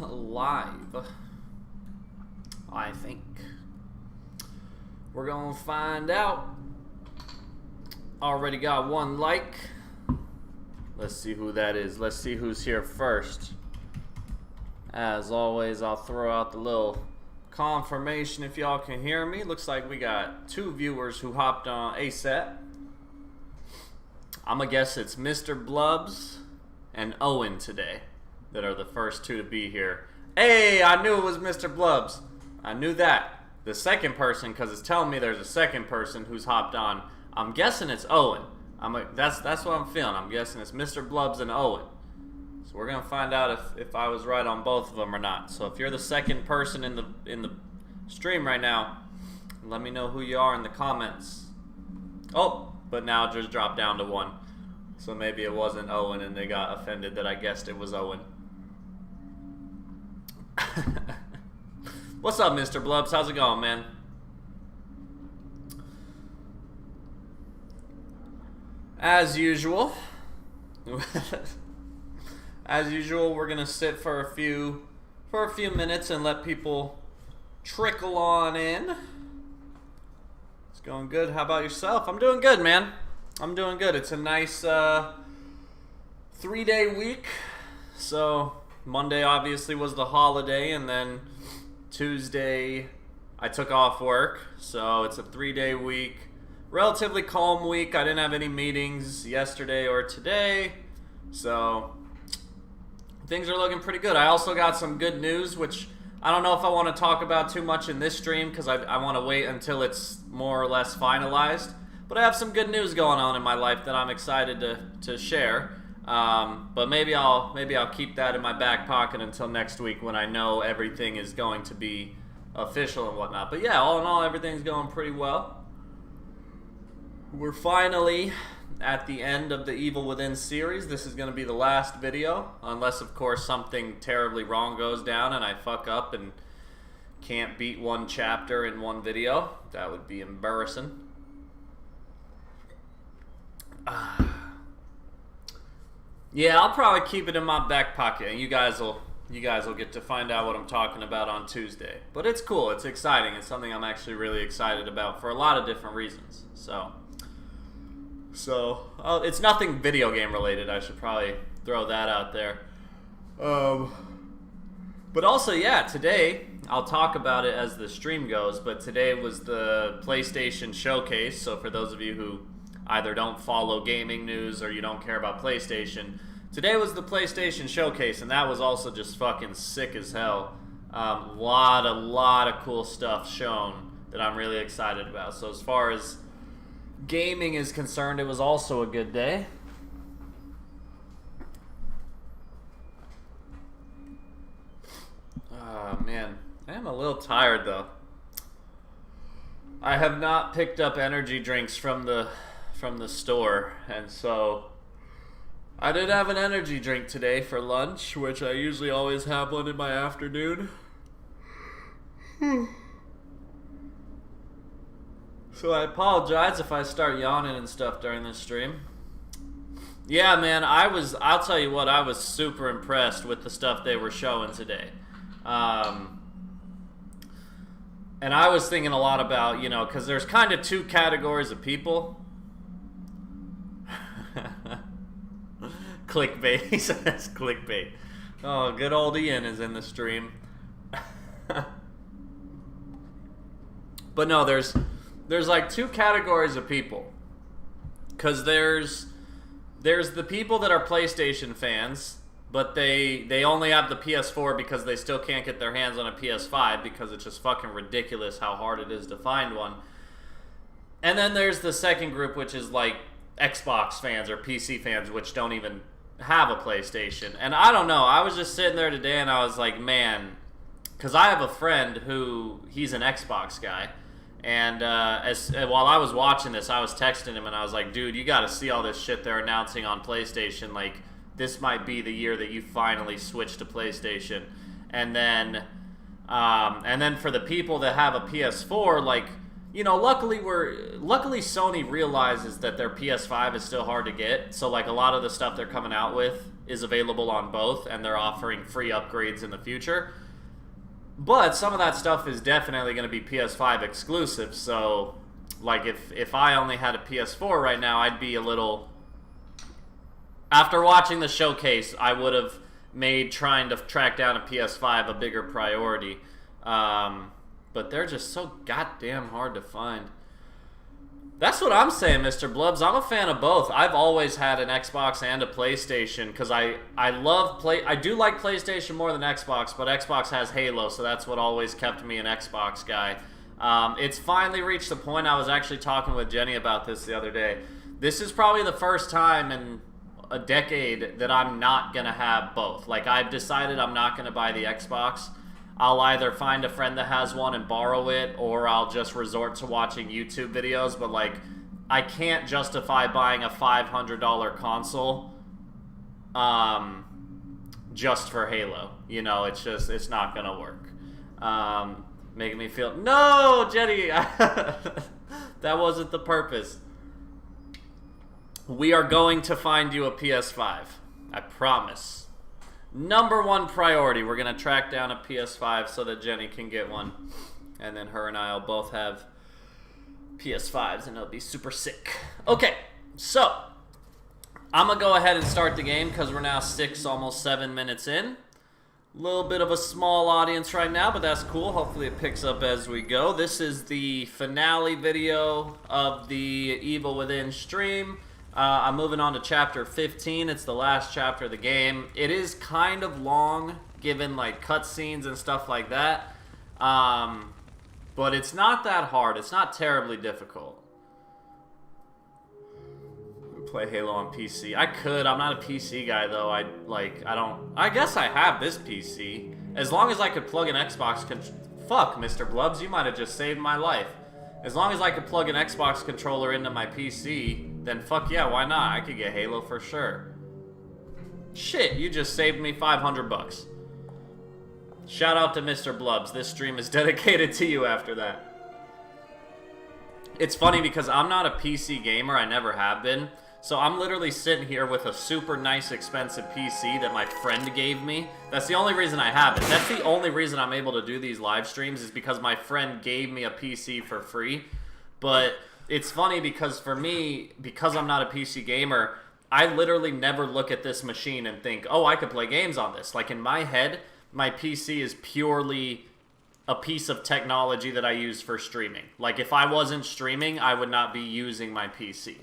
are live. I think. We're gonna find out. Already got one like. Let's see who that is. Let's see who's here first. As always, I'll throw out the little confirmation if y'all can hear me. Looks like we got 2 viewers who hopped on ASAP. I'm gonna guess it's Mr. Blubs and Owen today that are the first 2 to be here. Hey, I knew it was Mr. Blubs. I knew that. The second person, because it's telling me there's a second person who's hopped on. I'm guessing it's Owen. That's what I'm feeling. I'm guessing it's Mr. Blubs and Owen. So we're gonna find out if I was right on both of them or not. So if you're the second person in the stream right now, let me know who you are in the comments. Oh, but now it just dropped down to 1. So maybe it wasn't Owen and they got offended that I guessed it was Owen. What's up, Mr. Blubs? How's it going, man? As usual, we're gonna sit for a few minutes and let people trickle on in. It's going good. How about yourself? I'm doing good, man. I'm doing good. It's a nice 3-day week. So Monday obviously was the holiday, and then Tuesday I took off work. So it's a 3-day week. Relatively calm week. I didn't have any meetings yesterday or today, so things are looking pretty good. I also got some good news, which I don't know if I want to talk about too much in this stream because I want to wait until it's more or less finalized. But I have some good news going on in my life that I'm excited to share. But maybe I'll keep that in my back pocket until next week when I know everything is going to be official and whatnot. But yeah, all in all, everything's going pretty well. We're finally at the end of the Evil Within series. This is going to be the last video, unless of course something terribly wrong goes down and I fuck up and can't beat 1 chapter in 1 video. That would be embarrassing. Yeah, I'll probably keep it in my back pocket, and you guys will get to find out what I'm talking about on Tuesday. But it's cool. It's exciting. It's something I'm actually really excited about for a lot of different reasons. So it's nothing video game related. I should probably throw that out there. But also, yeah, today, I'll talk about it as the stream goes, but today was the PlayStation Showcase. So for those of you who either don't follow gaming news or you don't care about PlayStation, today was the PlayStation Showcase, and that was also just fucking sick as hell. A lot of cool stuff shown that I'm really excited about. So as far as gaming is concerned, it was also a good day. Man, I am a little tired though. I have not picked up energy drinks from the store, and so I did have an energy drink today for lunch, which I usually always have one in my afternoon. So I apologize if I start yawning and stuff during this stream. Yeah, man, I'll tell you what, I was super impressed with the stuff they were showing today. And I was thinking a lot about, because there's kind of 2 categories of people. Clickbait. He said that's clickbait. Oh, good old Ian is in the stream. But no, there's like 2 categories of people. Because there's the people that are PlayStation fans, but they only have the PS4 because they still can't get their hands on a PS5 because it's just fucking ridiculous how hard it is to find one. And then there's the second group, which is like Xbox fans or PC fans, which don't even have a PlayStation. And I don't know, I was just sitting there today and I was like, man, because I have a friend who, he's an Xbox guy. And while I was watching this, I was texting him and I was like, dude, you got to see all this shit they're announcing on PlayStation. Like, this might be the year that you finally switch to PlayStation. And then for the people that have a PS4, like, luckily Sony realizes that their PS5 is still hard to get. So like a lot of the stuff they're coming out with is available on both, and they're offering free upgrades in the future. But some of that stuff is definitely going to be PS5 exclusive, so like if I only had a PS4 right now, I'd be a little... After watching the showcase, I would have made trying to track down a PS5 a bigger priority. But they're just so goddamn hard to find. That's what I'm saying, Mr. Blubs. I'm a fan of both. I've always had an Xbox and a PlayStation because I do like PlayStation more than Xbox, but Xbox has Halo, so that's what always kept me an Xbox guy. It's finally reached the point. I was actually talking with Jenny about this the other day. This is probably the first time in a decade that I'm not gonna have both. Like, I've decided I'm not gonna buy the Xbox. I'll either find a friend that has one and borrow it, or I'll just resort to watching YouTube videos. But like, I can't justify buying a $500 console just for Halo. You know, it's not gonna work. Making me feel, no, Jenny, that wasn't the purpose. We are going to find you a PS5. I promise. Number one priority, we're going to track down a PS5 so that Jenny can get one. And then her and I will both have PS5s, and it'll be super sick. Okay, so I'm going to go ahead and start the game because we're now 6, almost 7 minutes in. A little bit of a small audience right now, but that's cool. Hopefully it picks up as we go. This is the finale video of the Evil Within stream. I'm moving on to chapter 15. It's the last chapter of the game. It is kind of long, given like cutscenes and stuff like that. But it's not that hard. It's not terribly difficult. Play Halo on PC. I could. I'm not a PC guy though. I guess I have this PC. As long as I could plug an Xbox fuck, Mr. Blubs, you might have just saved my life. As long as I could plug an Xbox controller into my PC, then fuck yeah, why not? I could get Halo for sure. Shit, you just saved me $500. Shout out to Mr. Blubs. This stream is dedicated to you after that. It's funny because I'm not a PC gamer. I never have been. So I'm literally sitting here with a super nice, expensive PC that my friend gave me. That's the only reason I have it. That's the only reason I'm able to do these live streams is because my friend gave me a PC for free. But it's funny because for me, because I'm not a PC gamer, I literally never look at this machine and think, oh, I could play games on this. Like in my head, my PC is purely a piece of technology that I use for streaming. Like if I wasn't streaming, I would not be using my PC.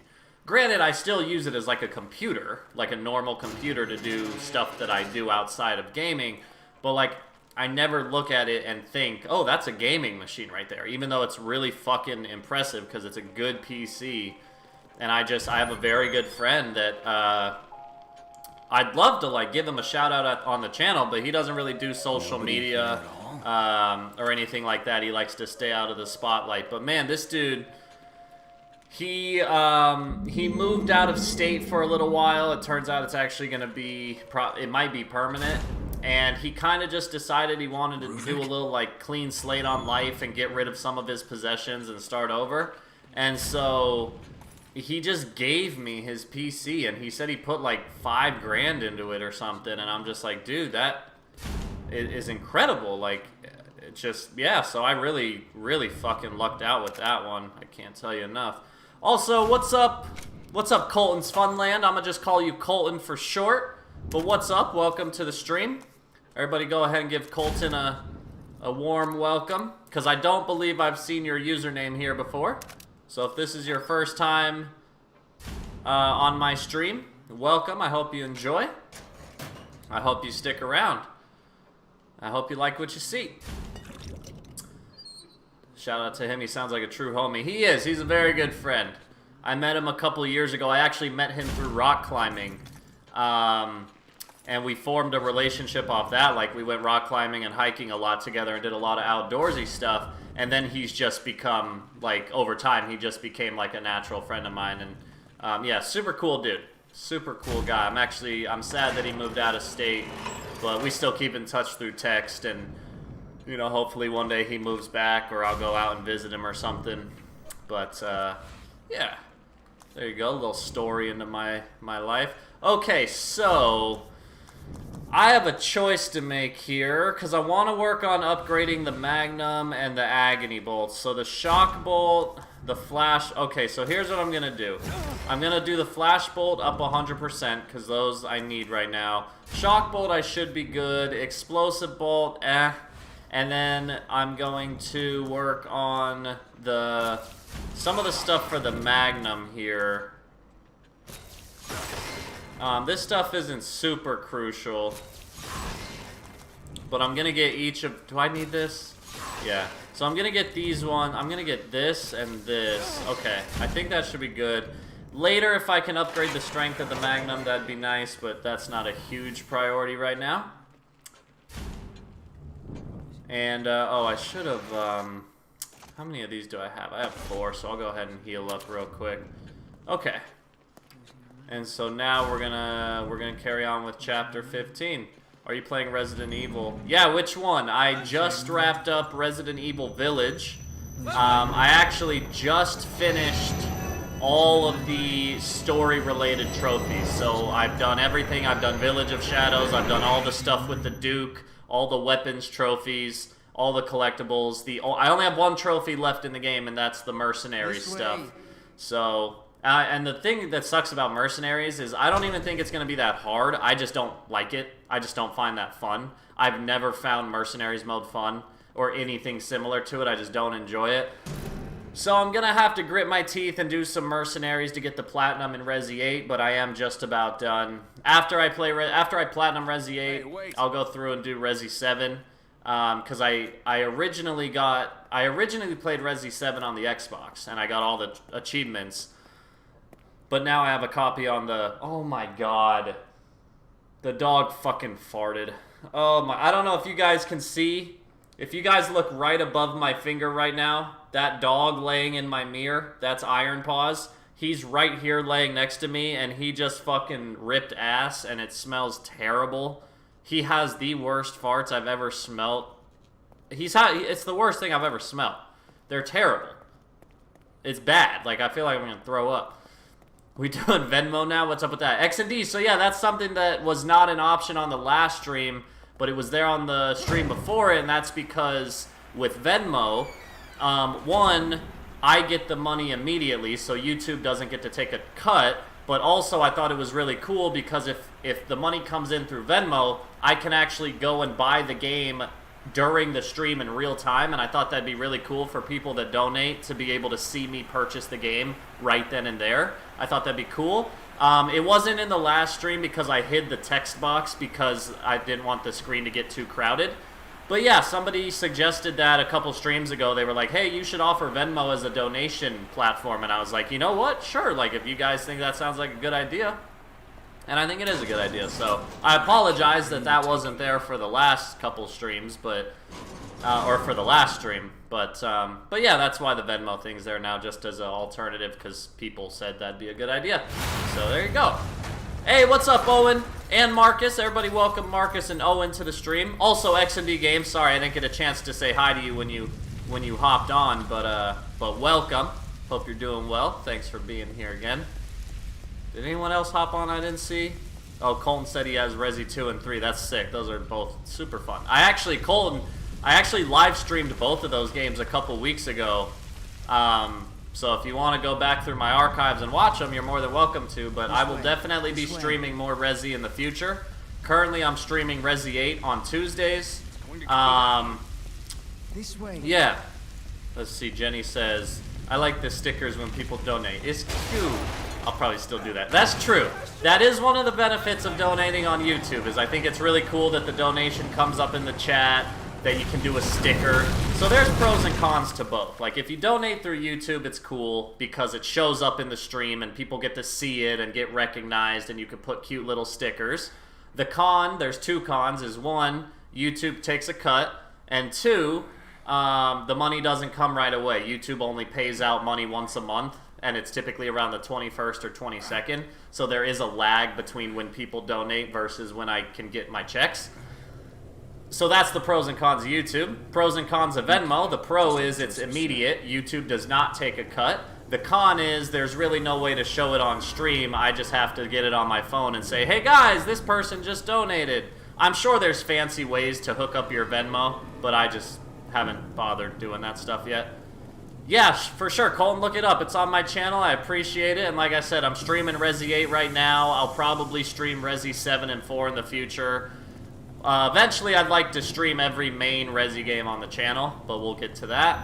Granted, I still use it as like a computer, like a normal computer to do stuff that I do outside of gaming, but like I never look at it and think, oh, that's a gaming machine right there, even though it's really fucking impressive because it's a good PC. And I have a very good friend that I'd love to like give him a shout out on the channel, but he doesn't really do social media or anything like that. He likes to stay out of the spotlight. But man, this dude, he moved out of state for a little while. It turns out it's actually going to be, it might be permanent. And he kind of just decided he wanted to do a little like clean slate on life and get rid of some of his possessions and start over. And so he just gave me his PC and he said he put like $5 grand into it or something. And I'm just like, dude, that is incredible. Like, it's just, yeah, so I really, really fucking lucked out with that one. I can't tell you enough. Also, what's up? What's up, Colton's Funland? I'm gonna just call you Colton for short. But what's up? Welcome to the stream. Everybody go ahead and give Colton a warm welcome, because I don't believe I've seen your username here before. So if this is your first time on my stream, welcome. I hope you enjoy. I hope you stick around. I hope you like what you see. Shout out to him. He sounds like a true homie. He is. He's a very good friend. I met him a couple of years ago. I actually met him through rock climbing. And we formed a relationship off that. Like, we went rock climbing and hiking a lot together and did a lot of outdoorsy stuff. And then he's just become, like, over time, he just became, like, a natural friend of mine. And, yeah, super cool dude. Super cool guy. I'm sad that he moved out of state. But we still keep in touch through text. And, you know, hopefully one day he moves back or I'll go out and visit him or something. But, yeah. There you go. A little story into my life. Okay, so I have a choice to make here, because I want to work on upgrading the Magnum and the Agony bolts. So the Shock Bolt, the Flash... Okay, so here's what I'm going to do. I'm going to do the Flash Bolt up 100%, because those I need right now. Shock Bolt, I should be good. Explosive Bolt, eh. And then I'm going to work on some of the stuff for the Magnum here. This stuff isn't super crucial, but I'm gonna get each of... Do I need this? Yeah. So I'm gonna get these one. I'm gonna get this and this. Okay. I think that should be good. Later, if I can upgrade the strength of the Magnum, that'd be nice, but that's not a huge priority right now. And, oh, I should have, how many of these do I have? I have 4, so I'll go ahead and heal up real quick. Okay. And so now we're gonna carry on with Chapter 15. Are you playing Resident Evil? Yeah, which one? I just wrapped up Resident Evil Village. I actually just finished all of the story-related trophies. So I've done everything. I've done Village of Shadows. I've done all the stuff with the Duke, all the weapons trophies, all the collectibles. I only have 1 trophy left in the game, and that's the mercenary stuff. So... and the thing that sucks about Mercenaries is I don't even think it's going to be that hard. I just don't like it. I just don't find that fun. I've never found Mercenaries mode fun or anything similar to it. I just don't enjoy it. So I'm going to have to grit my teeth and do some Mercenaries to get the Platinum in Resi 8, but I am just about done. After I Platinum Resi 8, I'll go through and do Resi 7. Because I originally played Resi 7 on the Xbox, and I got all the achievements. But now I have a copy on the... Oh my god. The dog fucking farted. Oh my... I don't know if you guys can see. If you guys look right above my finger right now, that dog laying in my mirror, that's Iron Paws. He's right here laying next to me, and he just fucking ripped ass, and it smells terrible. He has the worst farts I've ever smelt. It's the worst thing I've ever smelt. They're terrible. It's bad. Like, I feel like I'm gonna throw up. We doing Venmo now? What's up with that? X&D. So yeah, that's something that was not an option on the last stream, but it was there on the stream before it, and that's because with Venmo, one, I get the money immediately, so YouTube doesn't get to take a cut, but also I thought it was really cool because if the money comes in through Venmo, I can actually go and buy the game during the stream in real time, and I thought that'd be really cool for people that donate to be able to see me purchase the game right then and there. I thought that'd be cool. It wasn't in the last stream because I hid the text box because I didn't want the screen to get too crowded. But yeah, somebody suggested that a couple streams ago. They were like, hey, you should offer Venmo as a donation platform. And I was like, you know what? Sure, like if you guys think that sounds like a good idea. And I think it is a good idea, so I apologize that that wasn't there for the last couple streams, but or for the last stream, but yeah, that's why the Venmo thing's there now, just as an alternative, because people said that'd be a good idea. So there you go. Hey, what's up, Owen and Marcus? Everybody, welcome Marcus and Owen to the stream. Also, X&D Games. Sorry, I didn't get a chance to say hi to you when you hopped on, but welcome. Hope you're doing well. Thanks for being here again. Did anyone else hop on I didn't see? Oh, Colton said he has Resi 2 and 3. That's sick. Those are both super fun. I actually live streamed both of those games a couple weeks ago. So if you want to go back through my archives and watch them, you're more than welcome to. But I will definitely be streaming more Resi in the future. Currently, I'm streaming Resi 8 on Tuesdays. This way. Yeah. Let's see. Jenny says, I like the stickers when people donate. It's cute. I'll probably still do that. That's true. That is one of the benefits of donating on YouTube, is I think it's really cool that the donation comes up in the chat, that you can do a sticker. So there's pros and cons to both. Like, if you donate through YouTube, it's cool because it shows up in the stream and people get to see it and get recognized, and you can put cute little stickers. The con, there's 2 cons, is 1, YouTube takes a cut, and 2, the money doesn't come right away. YouTube only pays out money once a month, and it's typically around the 21st or 22nd. So there is a lag between when people donate versus when I can get my checks. So that's the pros and cons of YouTube. Pros and cons of Venmo. The pro is it's immediate. YouTube does not take a cut. The con is there's really no way to show it on stream. I just have to get it on my phone and say, hey guys, this person just donated. I'm sure there's fancy ways to hook up your Venmo, but I just haven't bothered doing that stuff yet. Yeah, for sure, Colton, look it up. It's on my channel. I appreciate it. And like I said, I'm streaming Resi 8 right now. I'll probably stream Resi 7 and 4 in the future. Eventually, I'd like to stream every main Resi game on the channel, but we'll get to that.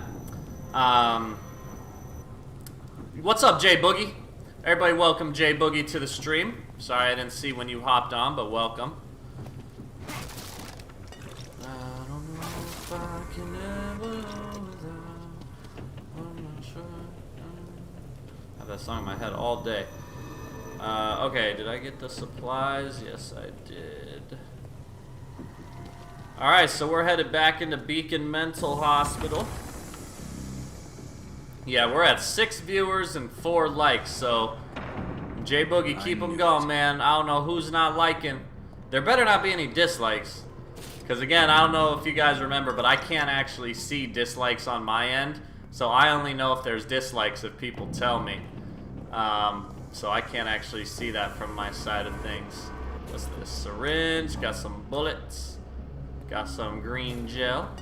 What's up, Jay Boogie? Everybody welcome Jay Boogie to the stream. Sorry I didn't see when you hopped on, but welcome. I don't know if I can ever go without. I'm not sure. I have that song in my head all day. Okay, did I get the supplies? Yes, I did. Alright, so we're headed back into Beacon Mental Hospital. Yeah, we're at 6 viewers and 4 likes, so J Boogie, keep them going, man. I don't know who's not liking. There better not be any dislikes. Because again, I don't know if you guys remember, but I can't actually see dislikes on my end. So I only know if there's dislikes if people tell me. So I can't actually see that from my side of things. What's this? Syringe, got some bullets. Got some green gel.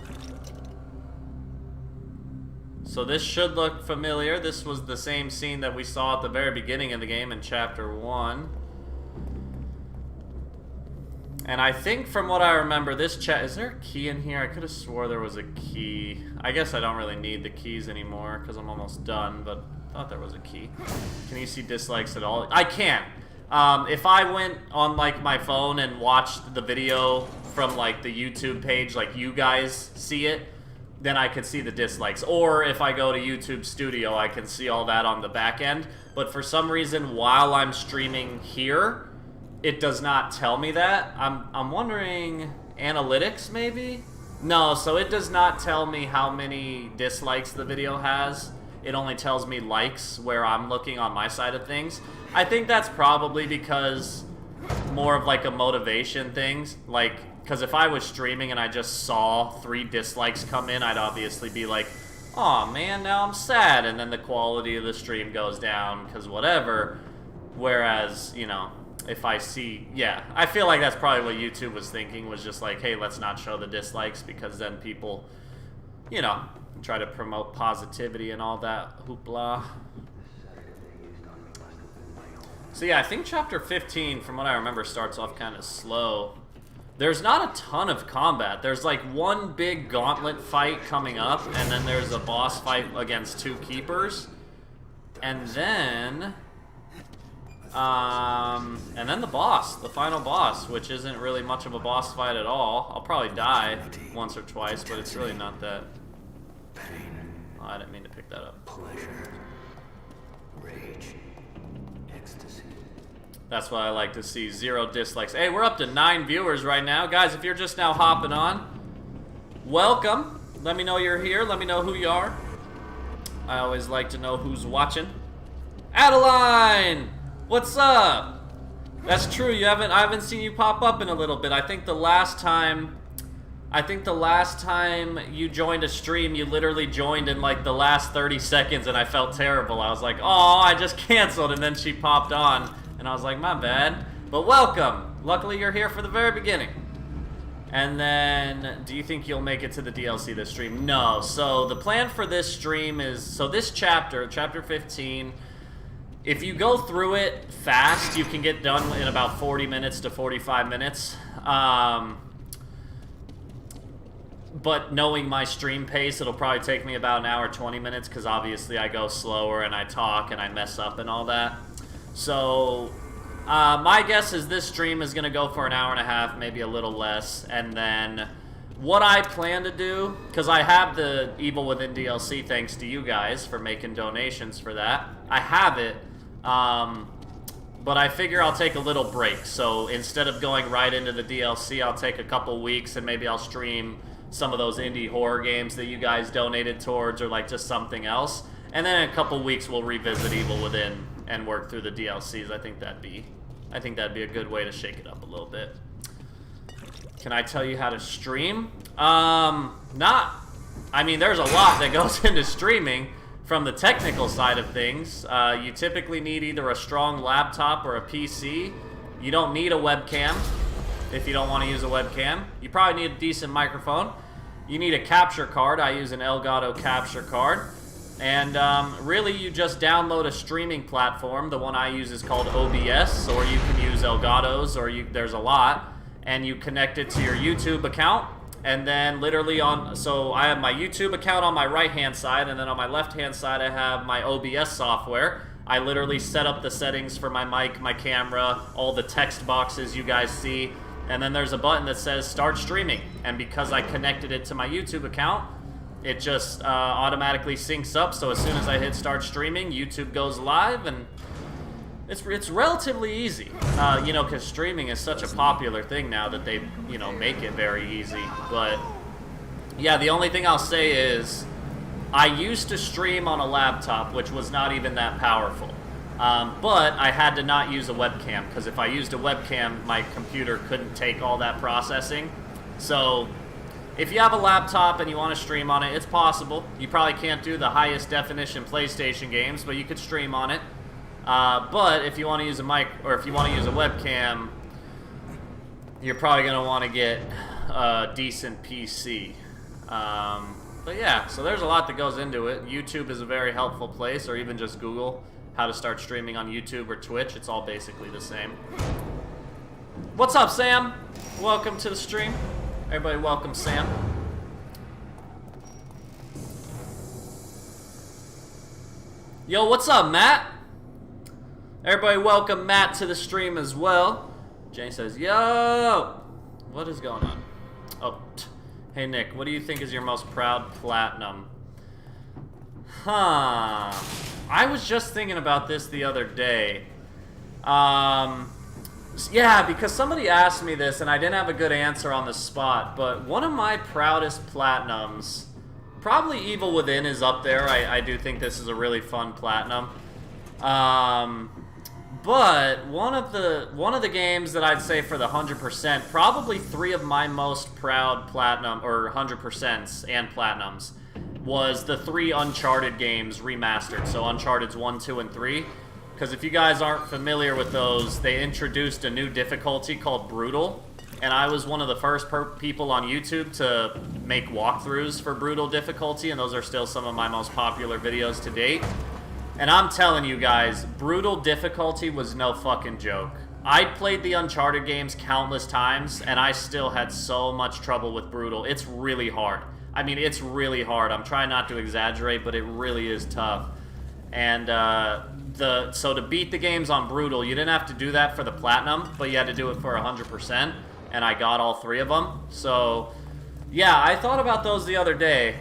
So this should look familiar. This was the same scene that we saw at the very beginning of the game in Chapter 1. And I think from what I remember, this chat... Is there a key in here? I could have swore there was a key. I guess I don't really need the keys anymore because I'm almost done, but I thought there was a key. Can you see dislikes at all? I can't. If I went on like my phone and watched the video from like the YouTube page like you guys see it, then I could see the dislikes. Or if I go to YouTube Studio, I can see all that on the back end. But for some reason, while I'm streaming here, it does not tell me that. I'm wondering, analytics maybe? No, so it does not tell me how many dislikes the video has. It only tells me likes where I'm looking on my side of things. I think that's probably because more of like a motivation thing. Like, because if I was streaming and I just saw 3 dislikes come in, I'd obviously be like, oh man, now I'm sad. And then the quality of the stream goes down because whatever. Whereas, you know, if I see, yeah, I feel like that's probably what YouTube was thinking, was just like, hey, let's not show the dislikes because then people, you know, try to promote positivity and all that hoopla. So yeah, I think Chapter 15, from what I remember, starts off kind of slow. There's not a ton of combat. There's like one big gauntlet fight coming up, and then there's a boss fight against 2 keepers. And then the boss, the final boss, which isn't really much of a boss fight at all. I'll probably die once or twice, but it's really not that. Oh, I didn't mean to pick that up. Pleasure, rage, ecstasy. That's what I like to see. 0 dislikes. Hey, we're up to 9 viewers right now. Guys, if you're just now hopping on, welcome. Let me know you're here. Let me know who you are. I always like to know who's watching. Adeline! What's up? That's true. I haven't seen you pop up in a little bit. I think the last time you joined a stream, you literally joined in like the last 30 seconds and I felt terrible. I was like, oh, I just canceled, and then she popped on and I was like, my bad. But welcome. Luckily you're here for the very beginning. And then, do you think you'll make it to the DLC this stream? No. So the plan for this stream is, so this chapter, Chapter 15, if you go through it fast, you can get done in about 40 minutes to 45 minutes. But knowing my stream pace, it'll probably take me about an hour, 20 minutes, because obviously I go slower and I talk and I mess up and all that. So my guess is this stream is going to go for an hour and a half, maybe a little less. And then what I plan to do, because I have the Evil Within DLC, thanks to you guys for making donations for that. I have it, but I figure I'll take a little break. So instead of going right into the DLC, I'll take a couple weeks and maybe I'll stream some of those indie horror games that you guys donated towards, or like just something else. And then in a couple weeks we'll revisit Evil Within and work through the DLCs. I think that'd be a good way to shake it up a little bit. Can I tell you how to stream? I mean, there's a lot that goes into streaming from the technical side of things. You typically need either a strong laptop or a PC. You don't need a webcam. if you don't want to use a webcam. You probably need a decent microphone. You need a capture card. I use an Elgato capture card. And really, you just download a streaming platform. The one I use is called OBS, or you can use Elgato's, or there's a lot. And you connect it to your YouTube account. And then literally so I have my YouTube account on my right-hand side, and then on my left-hand side I have my OBS software. I literally set up the settings for my mic, my camera, all the text boxes you guys see. And then there's a button that says start streaming. And because I connected it to my YouTube account, it just automatically syncs up. So as soon as I hit start streaming, YouTube goes live, and it's relatively easy. You know, because streaming is such a popular thing now that they, you know, make it very easy. But yeah, the only thing I'll say is I used to stream on a laptop, which was not even that powerful. But I had to not use a webcam, because if I used a webcam, my computer couldn't take all that processing. So if you have a laptop and you want to stream on it, it's possible. You probably can't do the highest definition PlayStation games, but you could stream on it. But if you want to use a mic, or if you want to use a webcam, you're probably going to want to get a decent PC. But yeah, so there's a lot that goes into it. YouTube is a very helpful place, or even just Google how to start streaming on YouTube or Twitch. It's all basically the same. What's up, Sam? Welcome to the stream. Everybody welcome Sam. Yo, what's up, Matt? Everybody welcome Matt to the stream as well. Jane says, yo! What is going on? Oh, hey Nick, what do you think is your most proud platinum? Huh. I was just thinking about this the other day. Yeah, because somebody asked me this and I didn't have a good answer on the spot, but one of my proudest platinums, probably Evil Within is up there. I do think this is a really fun platinum. But one of the games that I'd say for the 100%, probably 3 of my most proud platinum, or 100%s and platinums, was the 3 Uncharted games remastered. So Uncharted's 1, 2, and 3. Because if you guys aren't familiar with those, they introduced a new difficulty called Brutal. And I was one of the first people on YouTube to make walkthroughs for Brutal difficulty, and those are still some of my most popular videos to date. And I'm telling you guys, Brutal difficulty was no fucking joke. I played the Uncharted games countless times, and I still had so much trouble with Brutal. It's really hard. I mean, it's really hard. I'm trying not to exaggerate, but it really is tough. And so to beat the games on Brutal, you didn't have to do that for the Platinum, but you had to do it for 100%, and I got all 3 of them. So, yeah, I thought about those the other day,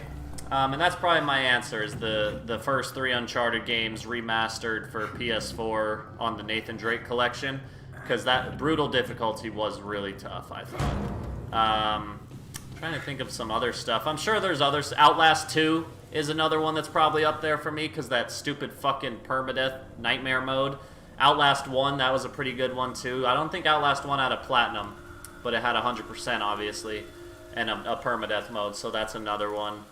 and that's probably my answer, is the first 3 Uncharted games remastered for PS4 on the Nathan Drake collection, because that Brutal difficulty was really tough, I thought. Trying to think of some other stuff. I'm sure there's others. Outlast 2 is another one that's probably up there for me, because that stupid fucking permadeath nightmare mode. Outlast 1, that was a pretty good one too. I don't think Outlast 1 had a platinum, but it had 100% obviously, and a permadeath mode, so that's another one.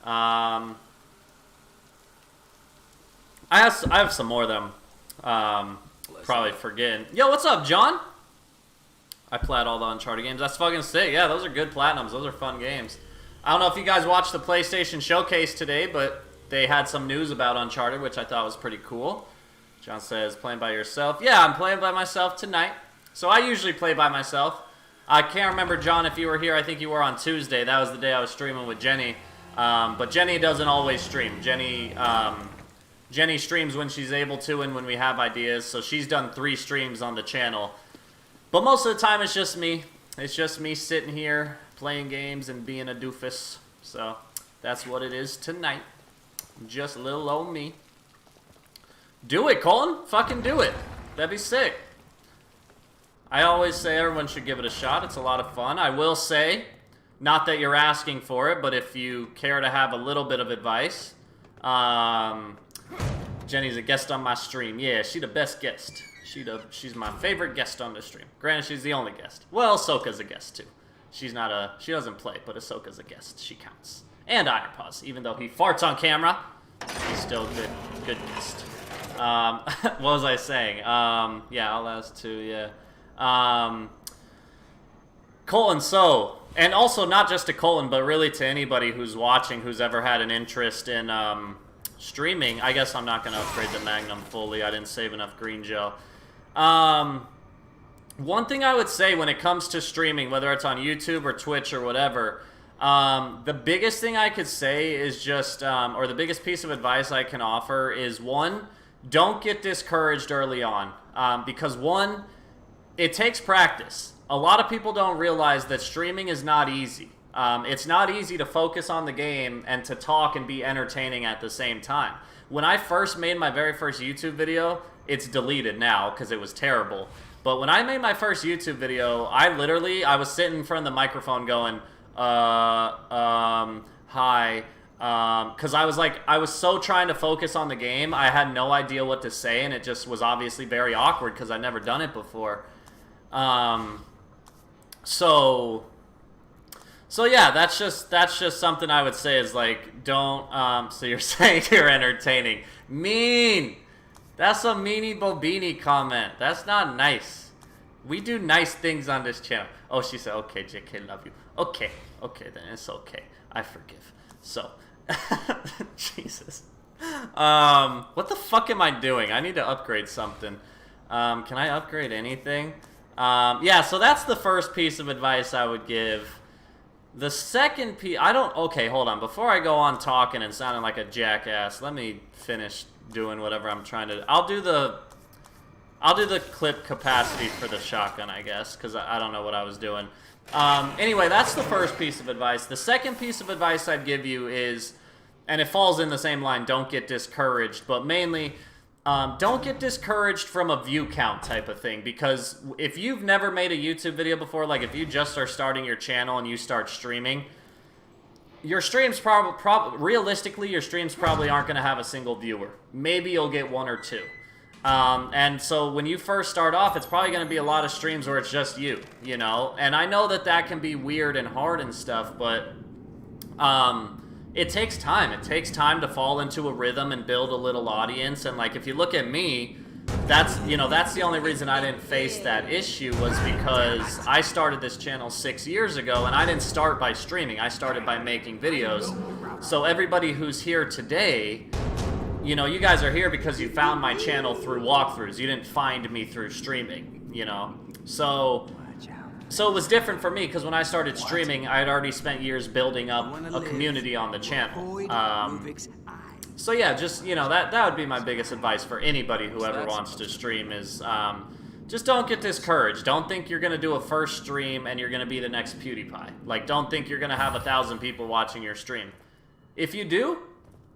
I have some more of them. Probably forgetting. Yo, what's up, John? I plat all the Uncharted games. That's fucking sick. Yeah, those are good platinums. Those are fun games. I don't know if you guys watched the PlayStation Showcase today, but they had some news about Uncharted, which I thought was pretty cool. John says, playing by yourself. Yeah, I'm playing by myself tonight. So I usually play by myself. I can't remember, John, if you were here. I think you were on Tuesday. That was the day I was streaming with Jenny. But Jenny doesn't always stream. Jenny streams when she's able to and when we have ideas. So she's done 3 streams on the channel. But most of the time, it's just me. It's just me sitting here playing games and being a doofus. So that's what it is tonight. Just little old me. Do it, Colin. Fucking do it. That'd be sick. I always say everyone should give it a shot. It's a lot of fun. I will say, not that you're asking for it, but if you care to have a little bit of advice, Jenny's a guest on my stream. Yeah, she the best guest. She's my favorite guest on the stream. Granted, she's the only guest. Well, Ahsoka's a guest too. She doesn't play, but Ahsoka's a guest. She counts. And Irepause, even though he farts on camera, he's still a good guest. What was I saying? Yeah, I'll ask too, yeah. Colton, so, and also not just to Colton, but really to anybody who's watching who's ever had an interest in streaming. I guess I'm not going to upgrade the Magnum fully. I didn't save enough green gel. One thing I would say when it comes to streaming, whether it's on YouTube or Twitch or whatever, the biggest thing I could say is just, or the biggest piece of advice I can offer is, one, don't get discouraged early on. Because one, it takes practice. A lot of people don't realize that streaming is not easy. It's not easy to focus on the game and to talk and be entertaining at the same time. When I first made my very first YouTube video, it's deleted now because it was terrible. But when I made my first YouTube video, I was sitting in front of the microphone going, hi, because I was so trying to focus on the game, I had no idea what to say, and it just was obviously very awkward because I'd never done it before. So yeah, that's just something I would say is like, don't, so you're saying you're entertaining. Mean! That's a meanie bobini comment. That's not nice. We do nice things on this channel. Oh, she said, okay, JK, love you. Okay, then it's okay. I forgive. So, Jesus. What the fuck am I doing? I need to upgrade something. Can I upgrade anything? Yeah, so that's the first piece of advice I would give. The second piece, okay, hold on. Before I go on talking and sounding like a jackass, let me finish doing whatever I'm trying to do. I'll do the clip capacity for the shotgun, I guess, because I don't know what I was doing. Anyway, that's the first piece of advice. The second piece of advice I'd give you is, and it falls in the same line, don't get discouraged, but mainly, don't get discouraged from a view count type of thing, because if you've never made a YouTube video before, like if you just are starting your channel and you start streaming, your streams realistically, your streams probably aren't going to have a single viewer. Maybe you'll get one or two. And so when you first start off, it's probably going to be a lot of streams where it's just you, you know? And I know that can be weird and hard and stuff, but it takes time. It takes time to fall into a rhythm and build a little audience. And like, if you look at me, that's the only reason I didn't face that issue, was because I started this channel 6 years ago, and I didn't start by streaming. I started by making videos. So everybody who's here today, you know, you guys are here because you found my channel through walkthroughs. You didn't find me through streaming, you know? So it was different for me, because when I started streaming, I had already spent years building up a community on the channel. So yeah, just, you know, that would be my biggest advice for anybody who ever wants to stream is, just don't get discouraged. Don't think you're going to do a first stream and you're going to be the next PewDiePie. Like, don't think you're going to have 1,000 people watching your stream. If you do,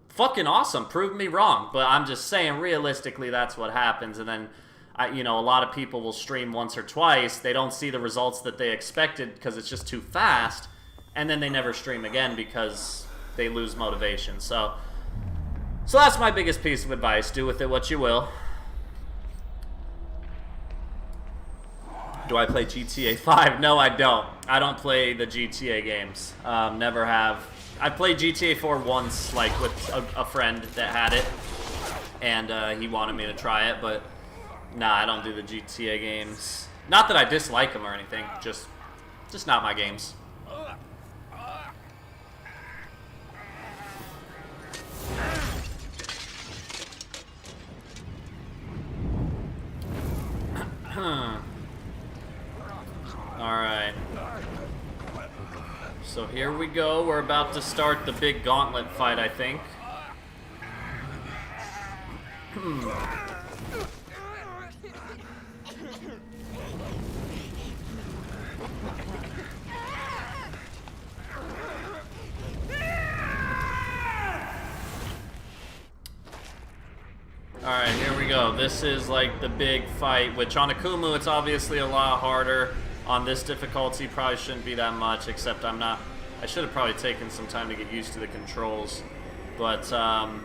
fucking awesome. Prove me wrong. But I'm just saying, realistically, that's what happens. And then, you know, a lot of people will stream once or twice. They don't see the results that they expected because it's just too fast. And then they never stream again because they lose motivation. So that's my biggest piece of advice. Do with it what you will. Do I play GTA 5? No, I don't. I don't play the GTA games. Never have. I played GTA 4 once, like, with a friend that had it. And he wanted me to try it, but nah, I don't do the GTA games. Not that I dislike them or anything. Just not my games. Alright. So here we go. We're about to start the big Gauntlet Fight, I think. Alright, here we go. This is like the big fight, which on Akumu it's obviously a lot harder. On this difficulty probably shouldn't be that much, except I should have probably taken some time to get used to the controls. But I'm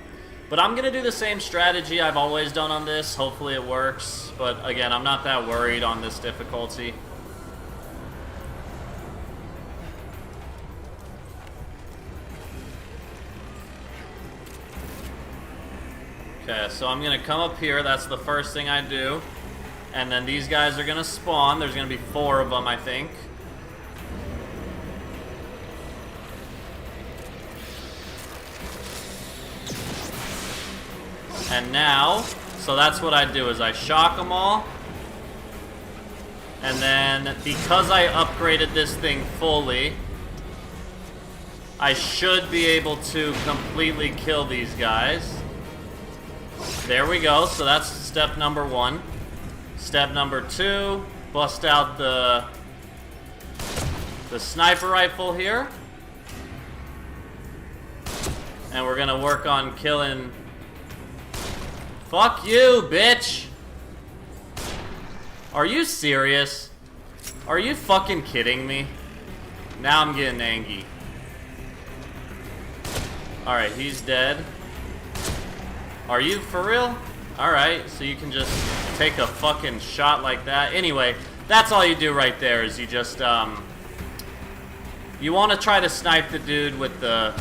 gonna do the same strategy I've always done on this. Hopefully it works. But again, I'm not that worried on this difficulty. Okay, so I'm gonna come up here. That's the first thing I do. And then these guys are gonna spawn. There's gonna be 4 of them, I think. And now, so that's what I do, is I shock them all. And then, because I upgraded this thing fully, I should be able to completely kill these guys. There we go, so that's step number 1. Step number 2, bust out the sniper rifle here. And we're gonna work on killing... Fuck you, bitch! Are you serious? Are you fucking kidding me? Now I'm getting angry. Alright, he's dead. Are you for real? Alright, so you can just take a fucking shot like that. Anyway, that's all you do right there, is you just, you want to try to snipe the dude with the...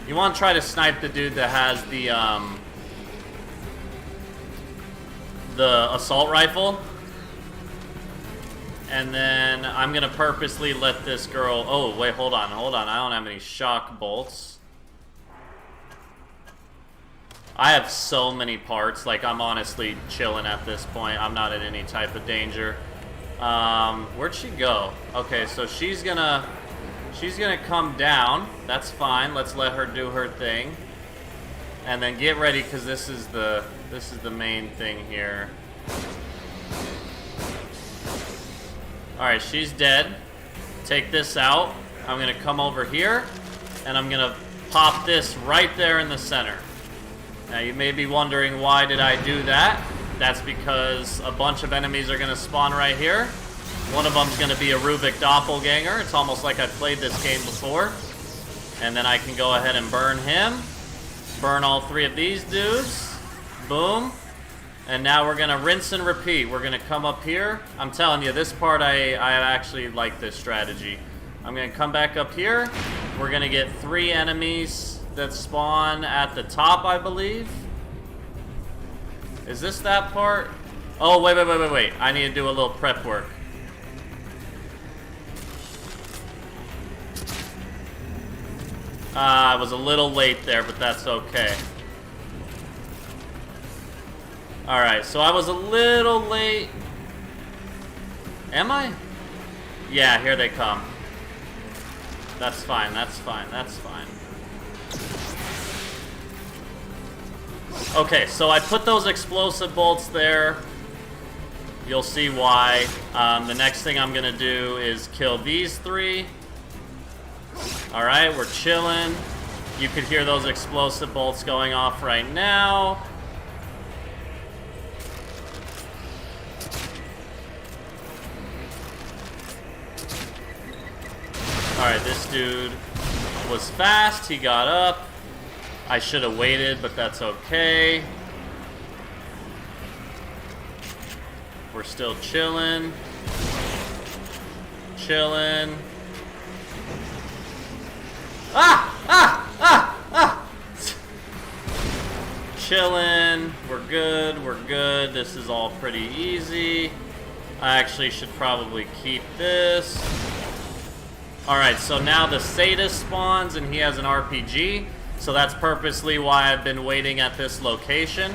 You want to try to snipe the dude that has the assault rifle. And then I'm gonna purposely let this girl... Oh, wait, hold on. I don't have any shock bolts. I have so many parts. Like, I'm honestly chilling at this point. I'm not in any type of danger. Where'd she go? Okay, so she's gonna come down. That's fine. Let's let her do her thing. And then get ready, because this is the main thing here. Alright, she's dead. Take this out. I'm gonna come over here, and I'm gonna pop this right there in the center. Now you may be wondering, why did I do that? That's because a bunch of enemies are gonna spawn right here. One of them's gonna be a Rubik doppelganger. It's almost like I've played this game before. And then I can go ahead and burn him. Burn all 3 of these dudes. Boom. And now we're gonna rinse and repeat. We're gonna come up here. I'm telling you, this part I actually like this strategy. I'm gonna come back up here. We're gonna get 3 enemies that spawn at the top, I believe. Is this that part? Oh, wait. I need to do a little prep work. I was a little late there, but that's okay. Alright, so I was a little late. Am I? Yeah, here they come. That's fine. Okay, so I put those explosive bolts there. You'll see why. The next thing I'm gonna do is kill these 3. Alright, we're chilling. You could hear those explosive bolts going off right now. Alright, this dude was fast. He got up. I should have waited, but that's okay. We're still chilling. Chilling. Chilling. We're good. This is all pretty easy. I actually should probably keep this. Alright, so now the sadist spawns and he has an RPG. So that's purposely why I've been waiting at this location.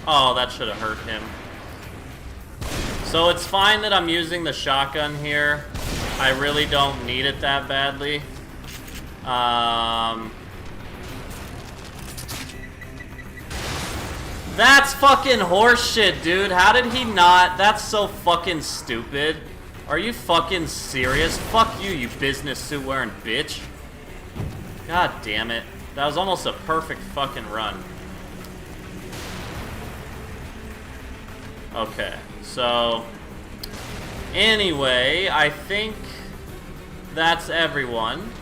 Oh, that should have hurt him. So it's fine that I'm using the shotgun here. I really don't need it that badly. That's fucking horseshit, dude. How did he not? That's so fucking stupid. Are you fucking serious? Fuck you, you business suit wearing bitch. God damn it. That was almost a perfect fucking run. Okay, so anyway, I think that's everyone.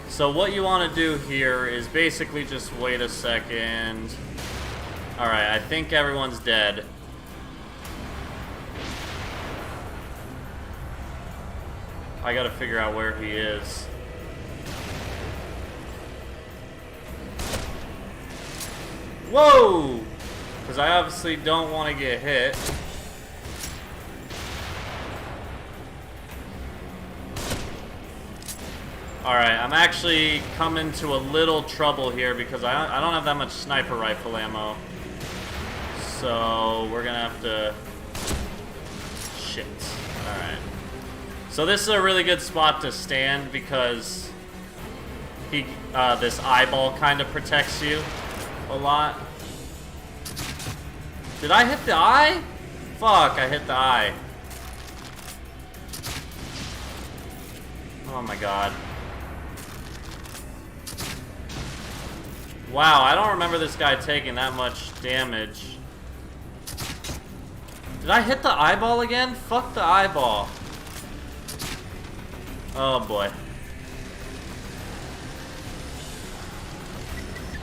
So what you want to do here is basically just wait a second. Alright, I think everyone's dead. I gotta figure out where he is. Whoa! Because I obviously don't want to get hit. Alright, I'm actually coming to a little trouble here because I don't have that much sniper rifle ammo. So we're gonna have to... Shit. Alright. So this is a really good spot to stand because this eyeball kind of protects you a lot. Did I hit the eye? Fuck, I hit the eye. Oh my god. Wow, I don't remember this guy taking that much damage. Did I hit the eyeball again? Fuck the eyeball. Oh boy.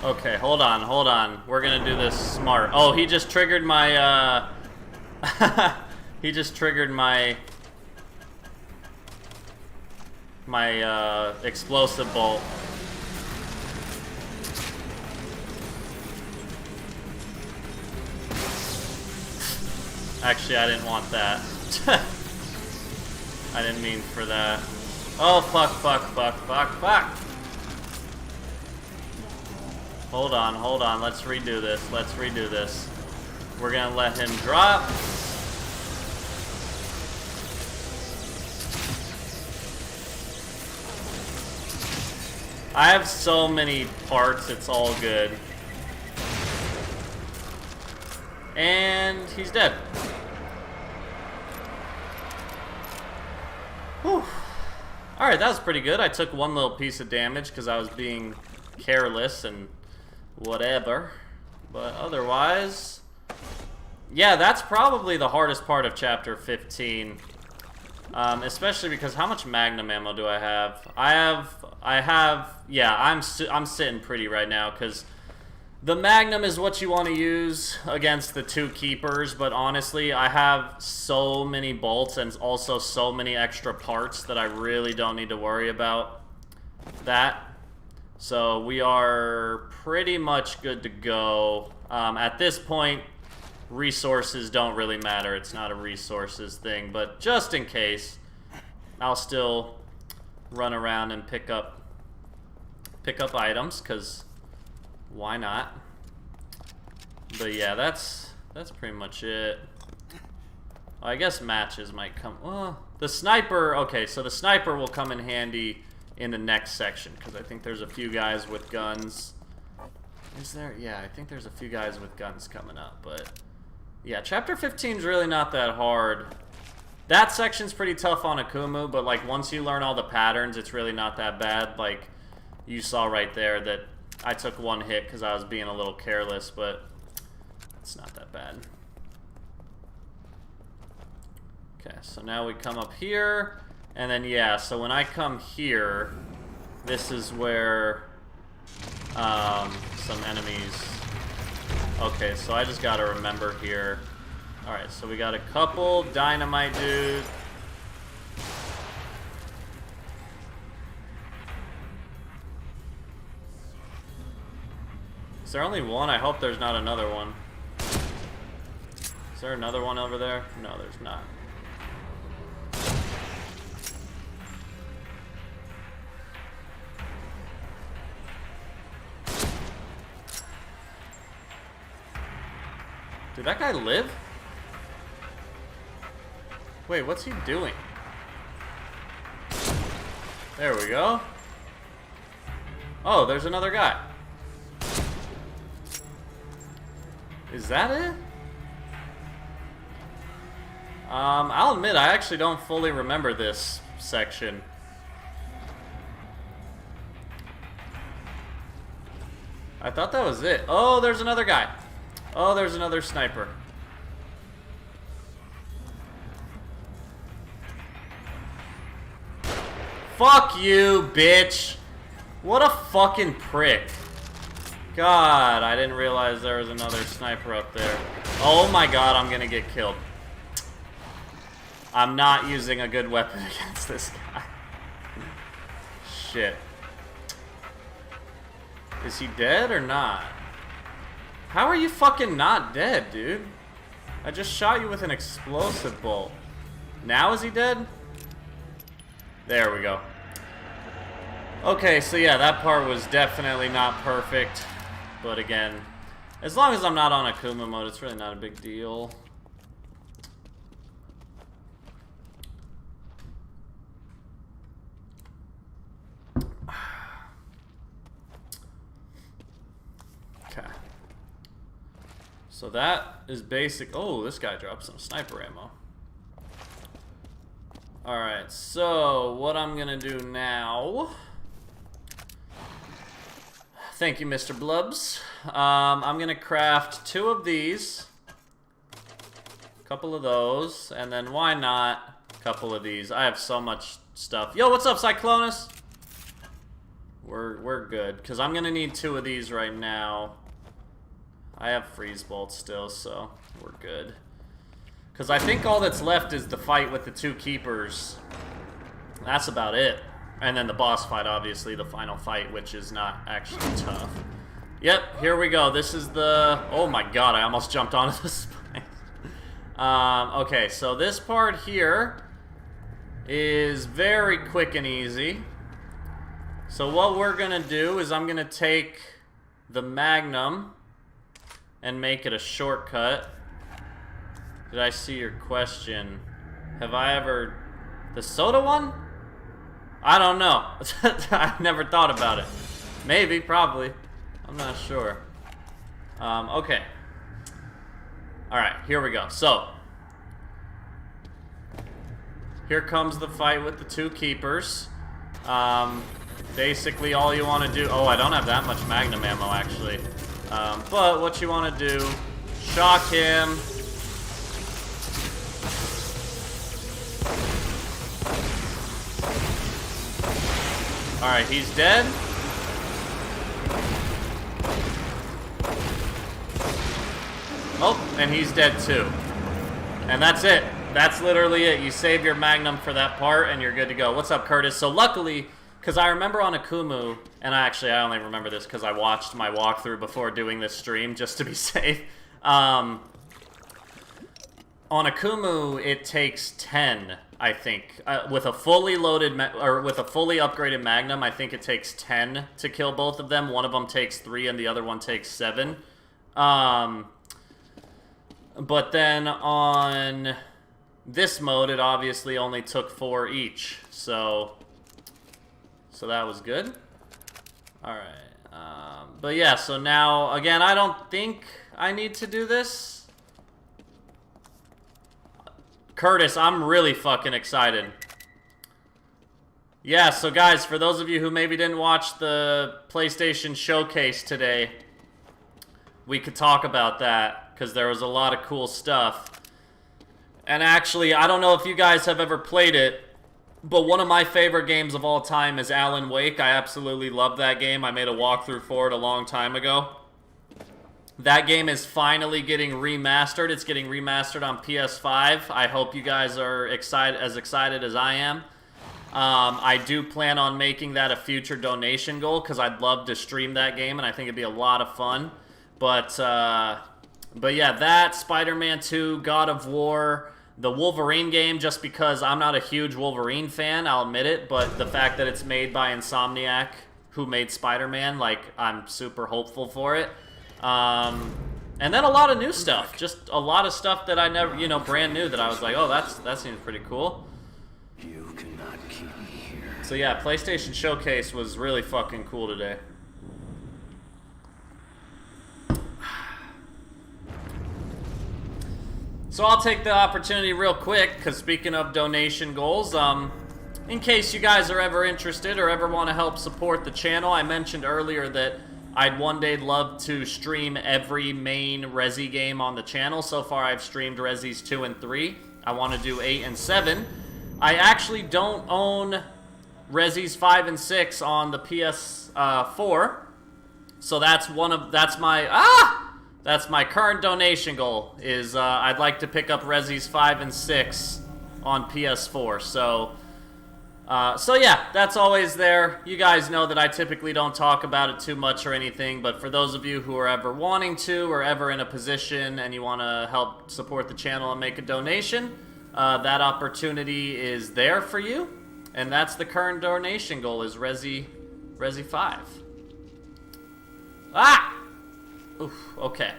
Okay, hold on, hold on. We're gonna do this smart. Oh, he just triggered my, he just triggered my explosive bolt. Actually, I didn't want that. I didn't mean for that. Oh, fuck, fuck, fuck, fuck, fuck! Hold on, let's redo this, let's redo this. We're gonna let him drop. I have so many parts, it's all good. And he's dead. Whew. Alright, that was pretty good. I took one little piece of damage because I was being careless and whatever. But otherwise... Yeah, that's probably the hardest part of Chapter 15. Especially because how much Magnum ammo do I have? Yeah, I'm sitting pretty right now because... The Magnum is what you want to use against the two keepers, but honestly, I have so many bolts and also so many extra parts that I really don't need to worry about that. So we are pretty much good to go. At this point, resources don't really matter. It's not a resources thing, but just in case, I'll still run around and pick up items, because... Why not? But yeah, that's pretty much it. I guess matches might come... Well, the sniper... Okay, so the sniper will come in handy in the next section, because I think there's a few guys with guns. Is there? Yeah, I think there's a few guys with guns coming up, but... Yeah, Chapter 15 is really not that hard. That section's pretty tough on Akumu, but like once you learn all the patterns, it's really not that bad. Like, you saw right there that... I took one hit because I was being a little careless, but it's not that bad. Okay, so now we come up here, and then yeah, so when I come here, this is where some enemies... Okay, so I just gotta remember here. Alright, so we got a couple dynamite dudes. Is there only one? I hope there's not another one. Is there another one over there? No, there's not. Did that guy live? Wait, what's he doing? There we go. Oh, there's another guy. Is that it? I'll admit, I actually don't fully remember this section. I thought that was it. Oh, there's another guy. Oh, there's another sniper. Fuck you, bitch. What a fucking prick. God, I didn't realize there was another sniper up there. Oh my god, I'm gonna get killed. I'm not using a good weapon against this guy. Shit. Is he dead or not? How are you fucking not dead, dude? I just shot you with an explosive bolt. Now is he dead? There we go. Okay, so yeah, that part was definitely not perfect. But again, as long as I'm not on Akuma mode, it's really not a big deal. Okay. So that is basic. Oh, this guy dropped some sniper ammo. Alright, so what I'm gonna do now... Thank you, Mr. Blubs. I'm gonna craft 2 of these, a couple of those, and then why not a couple of these? I have so much stuff. Yo, what's up, Cyclonus? We're good, because I'm gonna need 2 of these right now. I have freeze bolts still, so we're good. Because I think all that's left is the fight with the 2 keepers. That's about it. And then the boss fight, obviously, the final fight, which is not actually tough. Yep, here we go. This is the... Oh my god, I almost jumped onto the spine. Okay, so this part here is very quick and easy. So what we're going to do is I'm going to take the Magnum and make it a shortcut. Did I see your question? Have I ever... The soda one? I don't know. I never thought about it. Maybe, probably. I'm not sure. Okay. Alright, here we go. So, here comes the fight with the 2 keepers. Basically, all you want to do... Oh, I don't have that much Magnum ammo, actually. But what you want to do, shock him. Alright, he's dead. Oh, and he's dead too. And that's it. That's literally it. You save your Magnum for that part and you're good to go. What's up, Curtis? So luckily, because I remember on Akumu, and I only remember this because I watched my walkthrough before doing this stream just to be safe. On Akumu, it takes 10, I think. With a fully loaded, or with a fully upgraded Magnum, I think it takes 10 to kill both of them. One of them takes 3 and the other one takes 7. But then on this mode, it obviously only took 4 each. So that was good. Alright. But yeah, so now, again, I don't think I need to do this. Curtis, I'm really fucking excited. Yeah, so guys, for those of you who maybe didn't watch the PlayStation Showcase today, we could talk about that, because there was a lot of cool stuff. And actually, I don't know if you guys have ever played it, but one of my favorite games of all time is Alan Wake. I absolutely love that game. I made a walkthrough for it a long time ago. That game is finally getting remastered. It's getting remastered on PS5. I hope you guys are as excited as I am. I do plan on making that a future donation goal because I'd love to stream that game and I think it'd be a lot of fun. But yeah, that, Spider-Man 2, God of War, the Wolverine game, just because I'm not a huge Wolverine fan, I'll admit it, but the fact that it's made by Insomniac, who made Spider-Man, like, I'm super hopeful for it. And then a lot of new stuff. Just a lot of stuff that I never, brand new that I was like, oh, that seems pretty cool. You cannot keep me here. So yeah, PlayStation Showcase was really fucking cool today. So I'll take the opportunity real quick, because speaking of donation goals, in case you guys are ever interested or ever want to help support the channel, I mentioned earlier that I'd one day love to stream every main Resi game on the channel. So far, I've streamed Resis 2 and 3. I want to do 8 and 7. I actually don't own Resis 5 and 6 on the PS4. So that's my current donation goal. Is I'd like to pick up Resis 5 and 6 on PS4. So yeah, that's always there. You guys know that I typically don't talk about it too much or anything, but for those of you who are ever wanting to or ever in a position and you want to help support the channel and make a donation, that opportunity is there for you. And that's the current donation goal, is Resi Resi 5. Ah! Oof, okay.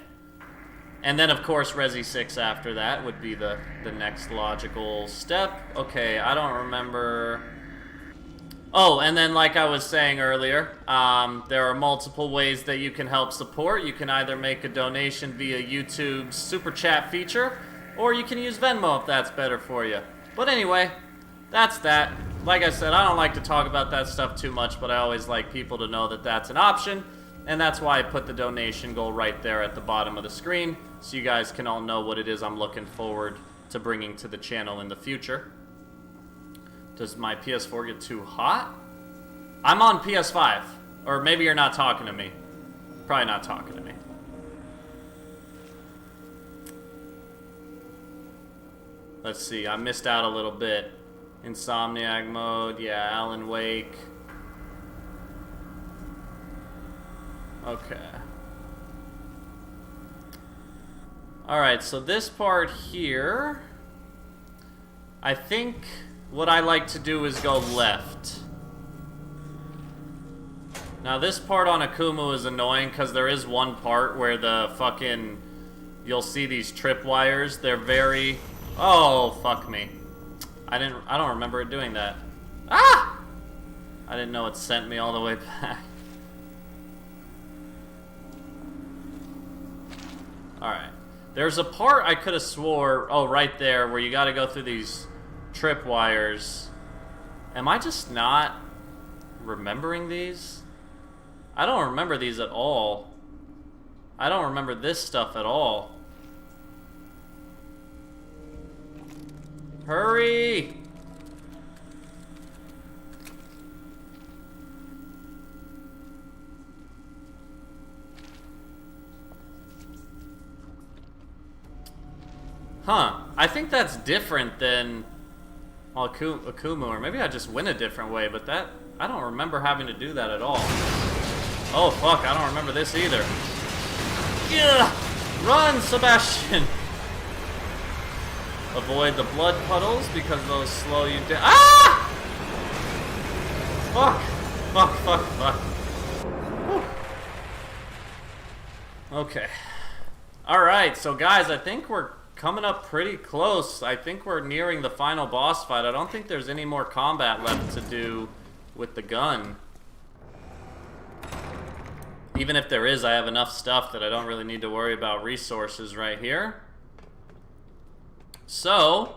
And then, of course, Resi 6 after that would be the next logical step. Okay, I don't remember... Oh, and then like I was saying earlier, there are multiple ways that you can help support. You can either make a donation via YouTube's Super Chat feature, or you can use Venmo if that's better for you. But anyway, that's that. Like I said, I don't like to talk about that stuff too much, but I always like people to know that that's an option. And that's why I put the donation goal right there at the bottom of the screen, so you guys can all know what it is I'm looking forward to bringing to the channel in the future. Does my PS4 get too hot? I'm on PS5. Or maybe you're not talking to me. Probably not talking to me. Let's see, I missed out a little bit. Insomniac mode, yeah, Alan Wake. Okay. Alright, so this part here, I think what I like to do is go left. Now this part on Akumu is annoying because there is one part where the fucking, you'll see these tripwires, they're very, oh fuck me. I don't remember it doing that. Ah! I didn't know it sent me all the way back. Alright. There's a part I could have swore, oh, right there, where you gotta go through these tripwires. Am I just not remembering these? I don't remember these at all. I don't remember this stuff at all. Hurry! Huh. I think that's different than Akumu, or maybe I just went a different way, but that... I don't remember having to do that at all. Oh, fuck, I don't remember this either. Yeah! Run, Sebastian! Avoid the blood puddles, because those slow you down. Ah! Fuck! Fuck, fuck, fuck. Whew. Okay. Alright, so guys, I think we're coming up pretty close. I think we're nearing the final boss fight. I don't think there's any more combat left to do with the gun. Even if there is, I have enough stuff that I don't really need to worry about resources right here. So,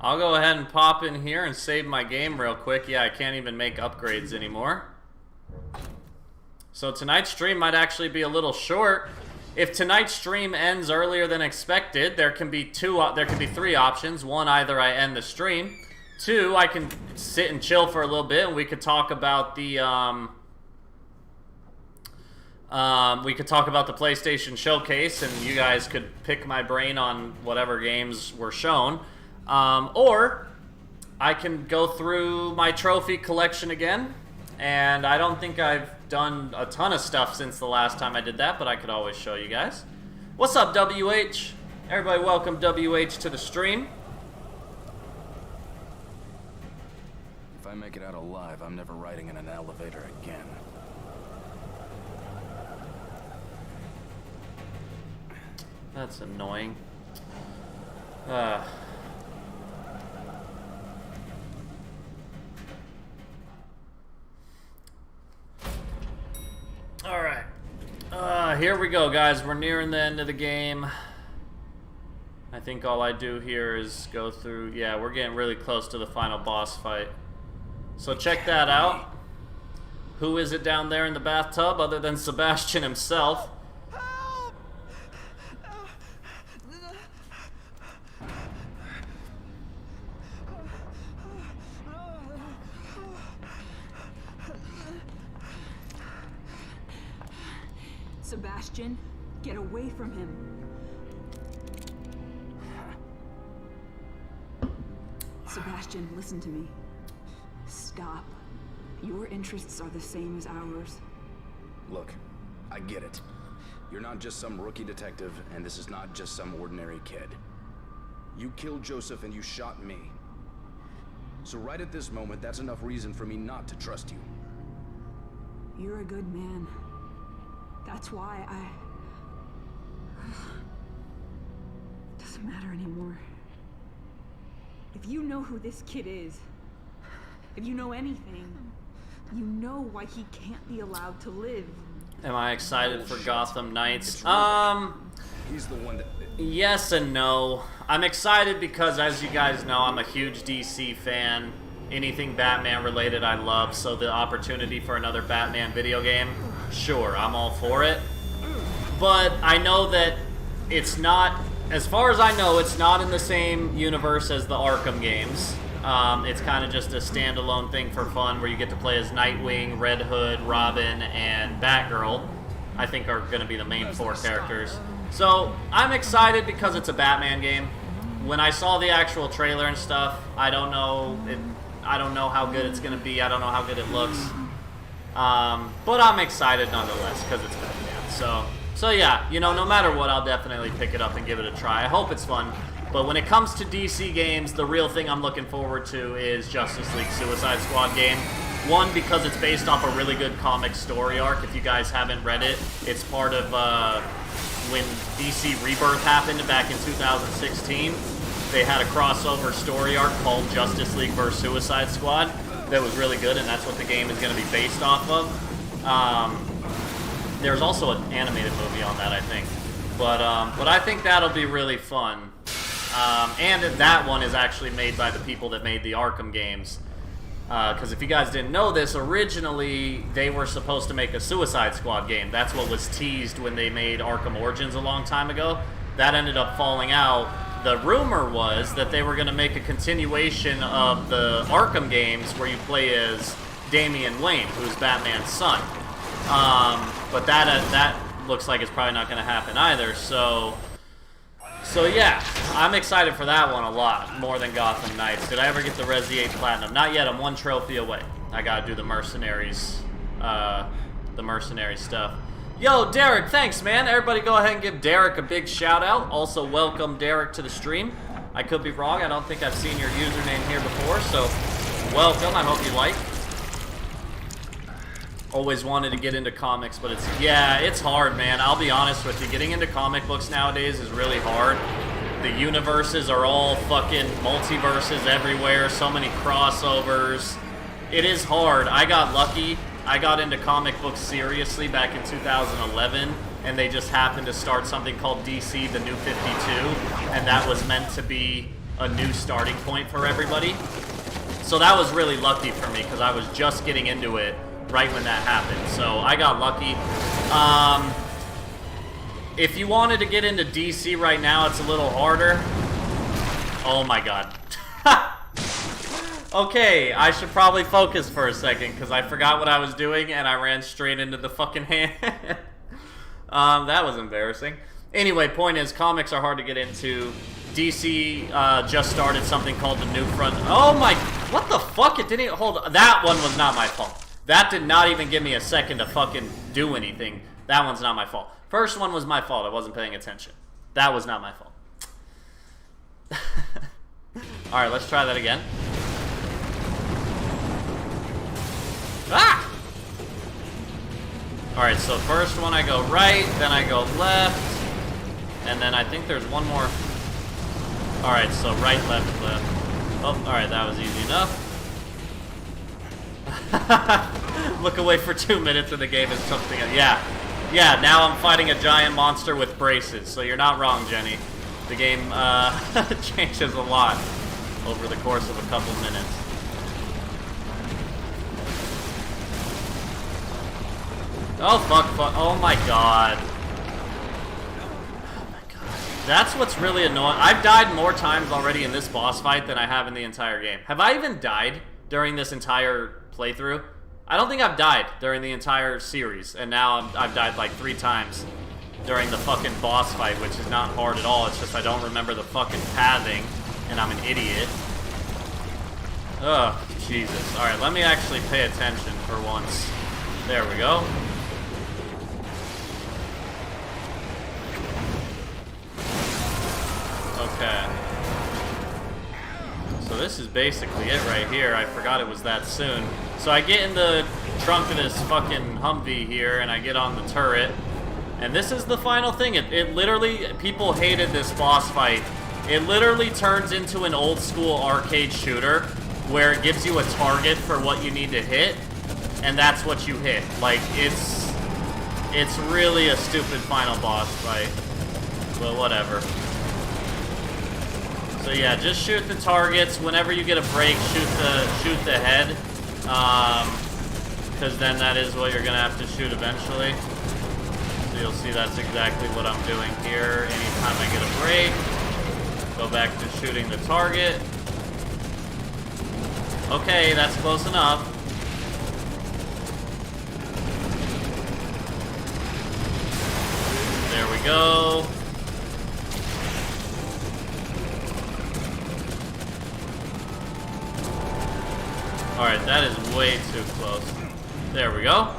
I'll go ahead and pop in here and save my game real quick. Yeah, I can't even make upgrades anymore. So tonight's stream might actually be a little short. If tonight's stream ends earlier than expected, there can be three options. One, either I end the stream. Two, I can sit and chill for a little bit, and we could talk about the PlayStation Showcase, and you guys could pick my brain on whatever games were shown. Or I can go through my trophy collection again, and I don't think I've done a ton of stuff since the last time I did that, but I could always show you guys. What's up, WH? Everybody welcome WH to the stream. If I make it out alive, I'm never riding in an elevator again. That's annoying. Alright. Here we go, guys. We're nearing the end of the game. I think all I do here is go through... Yeah, we're getting really close to the final boss fight. So check that out. Who is it down there in the bathtub other than Sebastian himself? Sebastian, get away from him. Sebastian, listen to me. Stop. Your interests are the same as ours. Look, I get it. You're not just some rookie detective, and this is not just some ordinary kid. You killed Joseph and you shot me. So right at this moment, that's enough reason for me not to trust you. You're a good man. That's why doesn't matter anymore. If you know who this kid is, if you know anything, you know why he can't be allowed to live. Am I excited for Gotham Knights? He's the one that... Yes and no. I'm excited because, as you guys know, I'm a huge DC fan. Anything Batman related I love, so the opportunity for another Batman video game, sure, I'm all for it. But I know that it's not, as far as I know, it's not in the same universe as the Arkham games. It's kind of just a standalone thing for fun where you get to play as Nightwing, Red Hood, Robin, and Batgirl. I think are going to be the main 4 characters. So I'm excited because it's a Batman game. When I saw the actual trailer and stuff, I don't know how good it's going to be. I don't know how good it looks. But I'm excited nonetheless because it's Batman. So yeah, you know, no matter what, I'll definitely pick it up and give it a try. I hope it's fun. But when it comes to DC games, the real thing I'm looking forward to is Justice League Suicide Squad game. One, because it's based off a really good comic story arc. If you guys haven't read it, it's part of when DC Rebirth happened back in 2016. They had a crossover story arc called Justice League vs. Suicide Squad that was really good, and that's what the game is going to be based off of. There's also an animated movie on that, I think. But I think that'll be really fun. And that one is actually made by the people that made the Arkham games. Because if you guys didn't know this, originally they were supposed to make a Suicide Squad game. That's what was teased when they made Arkham Origins a long time ago. That ended up falling out. The rumor was that they were going to make a continuation of the Arkham games where you play as Damian Wayne, who's Batman's son. But that looks like it's probably not going to happen either. So yeah, I'm excited for that one a lot, more than Gotham Knights. Did I ever get the Resi 8 Platinum? Not yet, I'm 1 trophy away. I gotta do the mercenaries stuff. Yo, Derek, thanks, man. Everybody go ahead and give Derek a big shout out. Also, welcome Derek to the stream. I could be wrong, I don't think I've seen your username here before, so welcome, I hope you like. Always wanted to get into comics, but it's hard, man. I'll be honest with you. Getting into comic books nowadays is really hard. The universes are all fucking multiverses everywhere. So many crossovers. It is hard. I got lucky. I got into comic books seriously back in 2011, and they just happened to start something called DC, the New 52, and that was meant to be a new starting point for everybody. So that was really lucky for me, because I was just getting into it right when that happened, so I got lucky. If you wanted to get into DC right now, it's a little harder. Oh my god. Okay, I should probably focus for a second, because I forgot what I was doing, and I ran straight into the fucking hand. That was embarrassing. Anyway, point is, comics are hard to get into. DC just started something called the New Front. Oh my, what the fuck? It didn't even, hold on. That one was not my fault. That did not even give me a second to fucking do anything. That one's not my fault. First one was my fault. I wasn't paying attention. That was not my fault. Alright, let's try that again. Ah! Alright, so first one I go right, then I go left, and then I think there's one more. Alright, so right, left, left. Oh, alright, that was easy enough. Look away for 2 minutes and the game is something. Yeah, now I'm fighting a giant monster with braces, so you're not wrong, Jenny. The game changes a lot over the course of a couple minutes. Oh, fuck, oh my god. Oh my god. That's what's really annoying. I've died more times already in this boss fight than I have in the entire game. Have I even died during this entire playthrough? I don't think I've died during the entire series, and now I've died like 3 times during the fucking boss fight, which is not hard at all. It's just I don't remember the fucking pathing, and I'm an idiot. Ugh, Jesus. Alright, let me actually pay attention for once. There we go. Okay. So this is basically it right here. I forgot it was that soon. So I get in the trunk of this fucking Humvee here, and I get on the turret. And this is the final thing. It literally, people hated this boss fight. It literally turns into an old school arcade shooter where it gives you a target for what you need to hit, and that's what you hit. Like, it's really a stupid final boss fight, but whatever. So yeah, just shoot the targets. Whenever you get a break, shoot the head, because then that is what you're gonna have to shoot eventually. So you'll see that's exactly what I'm doing here. Anytime I get a break, go back to shooting the target. Okay, that's close enough. There we go. Alright, that is way too close. There we go.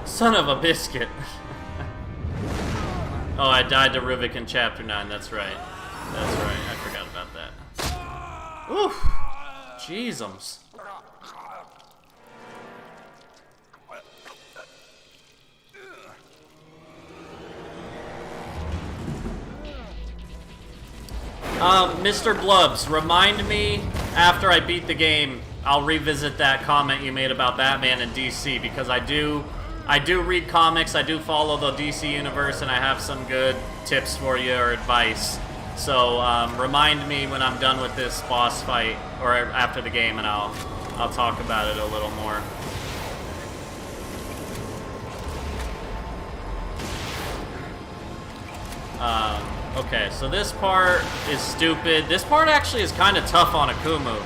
Son of a biscuit. Oh, I died to Ruvik in Chapter 9, that's right. That's right, I forgot about that. Oof! Jeezums. Mr. Blubs, remind me after I beat the game, I'll revisit that comment you made about Batman and DC, because I do read comics, I do follow the DC universe, and I have some good tips for you or advice. So remind me when I'm done with this boss fight or after the game, and I'll talk about it a little more. Okay, so this part is stupid. This part actually is kind of tough on Akumu,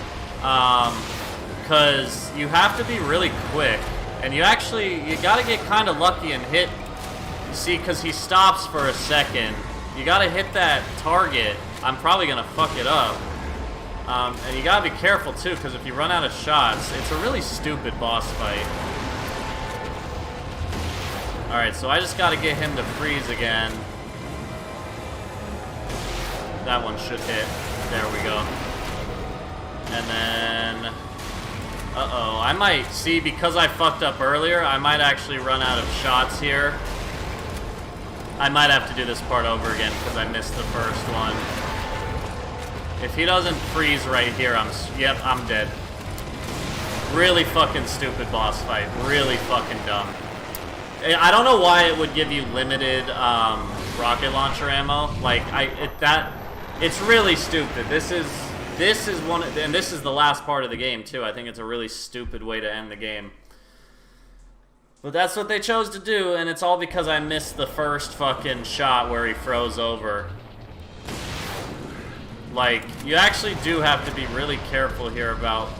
because you have to be really quick, and you gotta get kind of lucky and hit. You see, because he stops for a second. You gotta hit that target. I'm probably gonna fuck it up. And you gotta be careful too, because if you run out of shots, it's a really stupid boss fight. Alright, so I just gotta get him to freeze again. That one should hit. There we go. And then... Uh-oh, I might... See, because I fucked up earlier, I might actually run out of shots here. I might have to do this part over again because I missed the first one. If he doesn't freeze right here, I'm dead. Really fucking stupid boss fight. Really fucking dumb. I don't know why it would give you limited rocket launcher ammo. Like it's really stupid. This is one, and this is the last part of the game too. I think it's a really stupid way to end the game. But that's what they chose to do, and it's all because I missed the first fucking shot where he froze over. Like, you actually do have to be really careful here about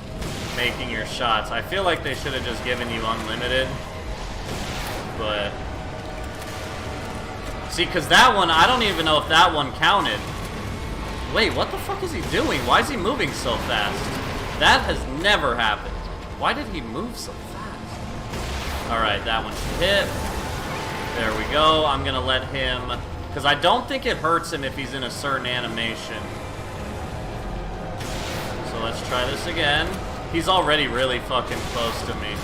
making your shots. I feel like they should have just given you unlimited. But... See, because that one, I don't even know if that one counted. Wait, what the fuck is he doing? Why is he moving so fast? That has never happened. Why did he move so fast? Alright, that one should hit. There we go. I'm gonna let him... Because I don't think it hurts him if he's in a certain animation. So let's try this again. He's already really fucking close to me.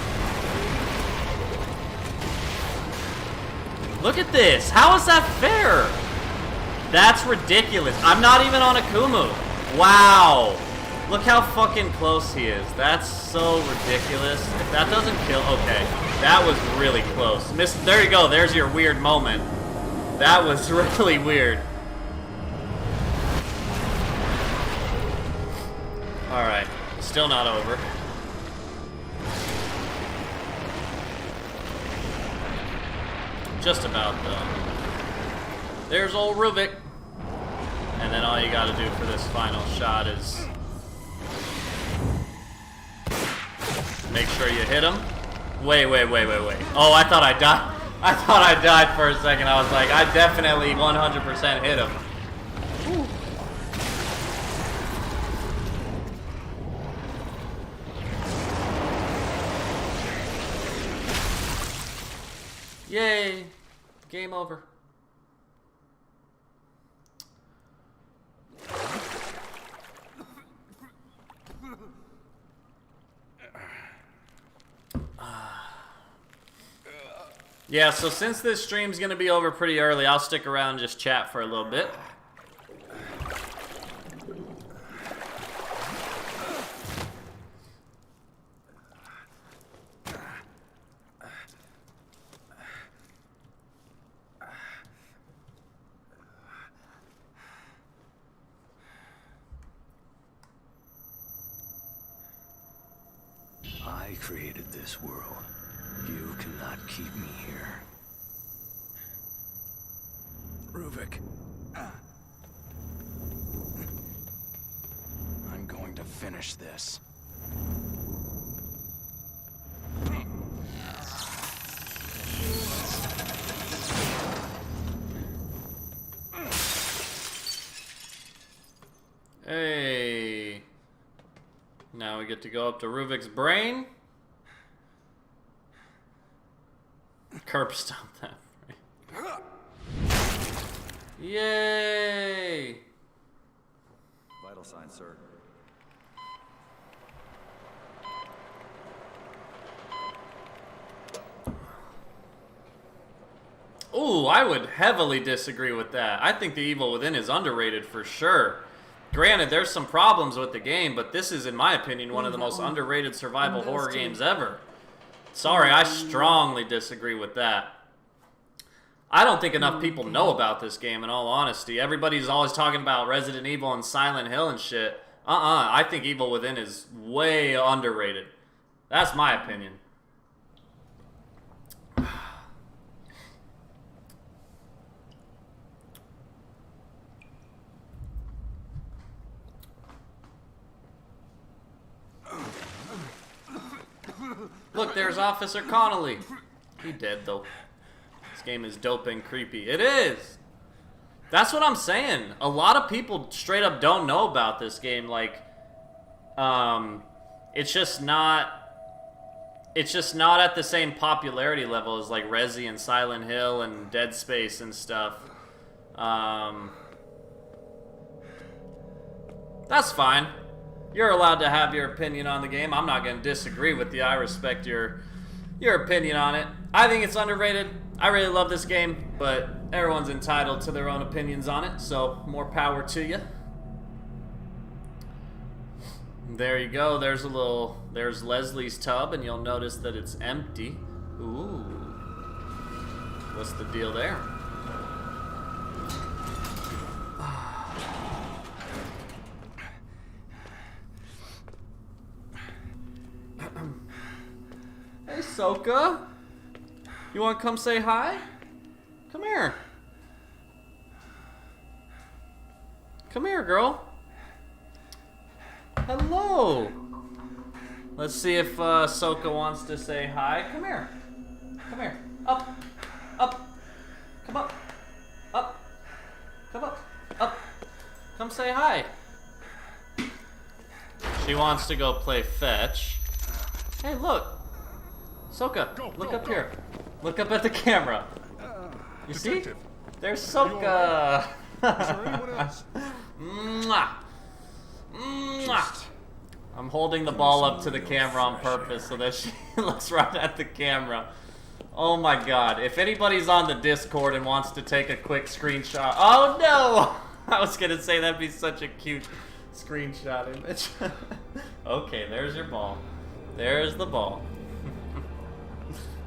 Look at this! How is that fair? That's ridiculous. I'm not even on Akumu. Wow! Look how fucking close he is. That's so ridiculous. If that doesn't kill... Okay. That was really close. There you go. There's your weird moment. That was really weird. Alright. Still not over. Just about, though. There's old Ruvik. And then all you gotta do for this final shot is... make sure you hit him. Wait. Oh, I thought I died. I thought I died for a second. I was like, I definitely 100% hit him. Whew. Yay. Game over. Yeah, so since this stream's gonna be over pretty early, I'll stick around and just chat for a little bit. I created this world. You cannot keep me here. Ruvik. I'm going to finish this. Hey. Now we get to go up to Ruvik's brain. Curb stomp that. Yay! Vital signs, sir. Ooh, I would heavily disagree with that. I think The Evil Within is underrated for sure. Granted, there's some problems with the game, but this is, in my opinion, one of the most underrated survival horror games ever. Sorry, I strongly disagree with that. I don't think enough people know about this game, in all honesty. Everybody's always talking about Resident Evil and Silent Hill and shit. I think Evil Within is way underrated. That's my opinion. Look, there's Officer Connolly. He dead, though. This game is dope and creepy. It is! That's what I'm saying. A lot of people straight up don't know about this game. Like, it's just not at the same popularity level as, like, Resi and Silent Hill and Dead Space and stuff. That's fine. You're allowed to have your opinion on the game. I'm not going to disagree with you. I respect your opinion on it. I think it's underrated. I really love this game, but everyone's entitled to their own opinions on it, so more power to you. There you go. There's Leslie's tub, and you'll notice that it's empty. Ooh. What's the deal there? Hey, Soka. You want to come say hi? Come here. Come here, girl. Hello. Let's see if Soka wants to say hi. Come here. Come here. Up. Up. Come up. Up. Come up. Up. Come say hi. She wants to go play fetch. Hey, look. Soka, look up here. Look up at the camera. You see? There's Soka. Is there anyone else? Mwah. Mwah. I'm holding the ball up to the camera on purpose so that she looks right at the camera. Oh my god. If anybody's on the Discord and wants to take a quick screenshot. Oh no! I was gonna say that'd be such a cute screenshot image. Okay, there's your ball. There's the ball.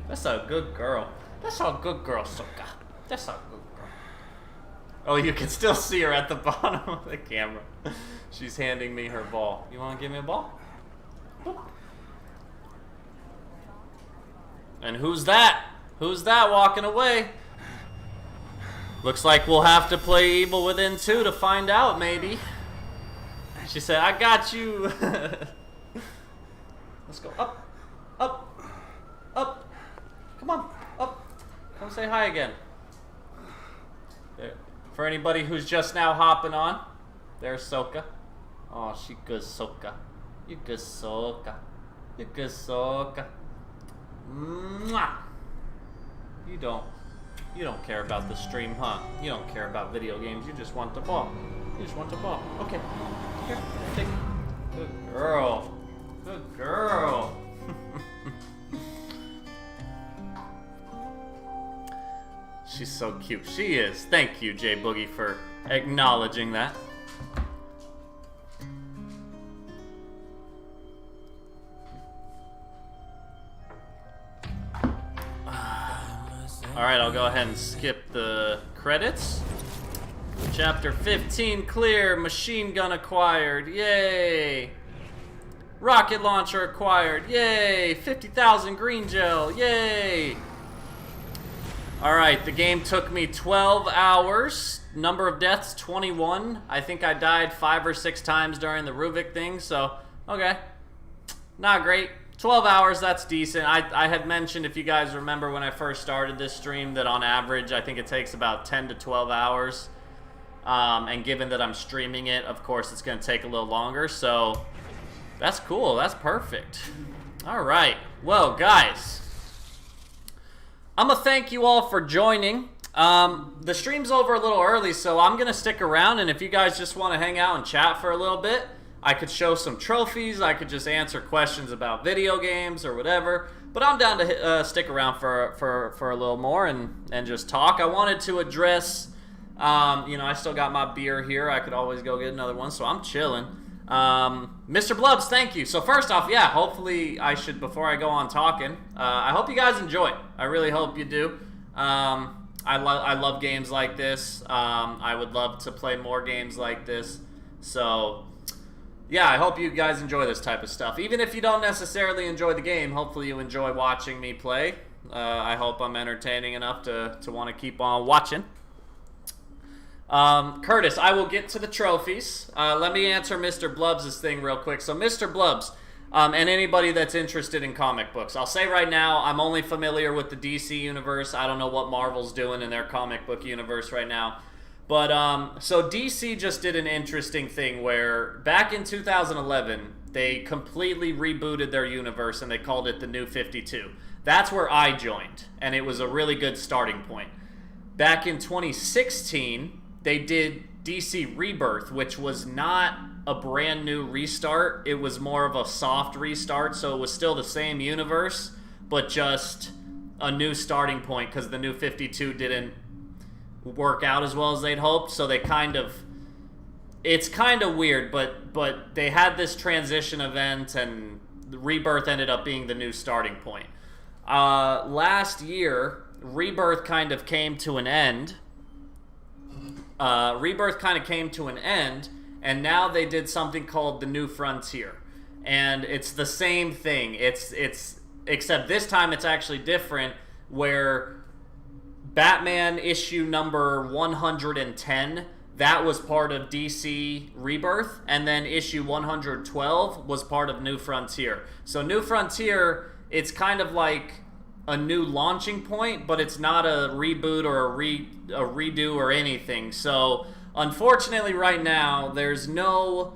That's a good girl. That's a good girl, Soka. That's a good girl. Oh, you can still see her at the bottom of the camera. She's handing me her ball. You want to give me a ball? Boop. And who's that? Who's that walking away? Looks like we'll have to play Evil Within 2 to find out, maybe. She said, I got you. Let's go up, up, up. Come on, up. Come say hi again. There. For anybody who's just now hopping on, there's Soka. Oh, she good Soka. You good Soka. You good Soka. Mwah. You don't care about the stream, huh? You don't care about video games. You just want the ball. You just want the ball. Okay. Here, take it. Good girl. Good girl. She's so cute. She is. Thank you, J Boogie, for acknowledging that. Alright, I'll go ahead and skip the credits. Chapter 15 clear. Machine gun acquired. Yay! Rocket launcher acquired. Yay! 50,000 green gel. Yay! Alright, the game took me 12 hours. Number of deaths, 21. I think I died 5 or 6 times during the Ruvik thing, so, okay. Not great. 12 hours, that's decent. I had mentioned, if you guys remember when I first started this stream, that on average, I think it takes about 10 to 12 hours. And given that I'm streaming it, of course, it's going to take a little longer, so that's cool. That's perfect. Alright. Well, guys, I'm going to thank you all for joining. The stream's over a little early, so I'm going to stick around, and if you guys just want to hang out and chat for a little bit, I could show some trophies, I could just answer questions about video games or whatever, but I'm down to stick around for a little more and just talk. I wanted to address, you know, I still got my beer here, I could always go get another one, so I'm chilling. Mr. Blubs, thank you. So first off, yeah, hopefully I should, before I go on talking, I hope you guys enjoy. I really hope you do. I love games like this. I would love to play more games like this. So, yeah, I hope you guys enjoy this type of stuff. Even if you don't necessarily enjoy the game, hopefully you enjoy watching me play. I hope I'm entertaining enough to want to keep on watching. Curtis, I will get to the trophies. Let me answer Mr. Blubs' thing real quick. So, Mr. Blubs, and anybody that's interested in comic books, I'll say right now, I'm only familiar with the DC universe. I don't know what Marvel's doing in their comic book universe right now. But, so DC just did an interesting thing where back in 2011, they completely rebooted their universe and they called it the New 52. That's where I joined, and it was a really good starting point. Back in 2016, they did DC Rebirth, which was not a brand new restart. It was more of a soft restart, so it was still the same universe, but just a new starting point because the New 52 didn't work out as well as they'd hoped, so they kind of, it's kind of weird, but they had this transition event and the Rebirth ended up being the new starting point. Last year, Rebirth kind of came to an end. And now they did something called the New Frontier, and it's the same thing. It's except this time it's actually different, where Batman issue number 110, that was part of DC Rebirth, and then issue 112 was part of New Frontier. So New Frontier, it's kind of like a new launching point, but it's not a reboot or a redo or anything. So unfortunately right now, there's no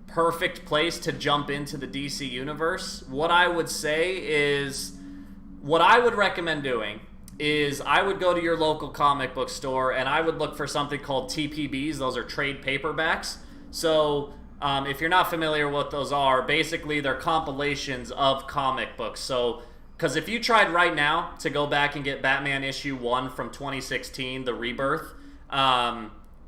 perfect place to jump into the DC universe. What I would say is, what I would recommend doing is I would go to your local comic book store and I would look for something called TPBs. Those are trade paperbacks. So if you're not familiar with what those are, basically they're compilations of comic books. So, because if you tried right now to go back and get Batman issue 1 from 2016, the Rebirth,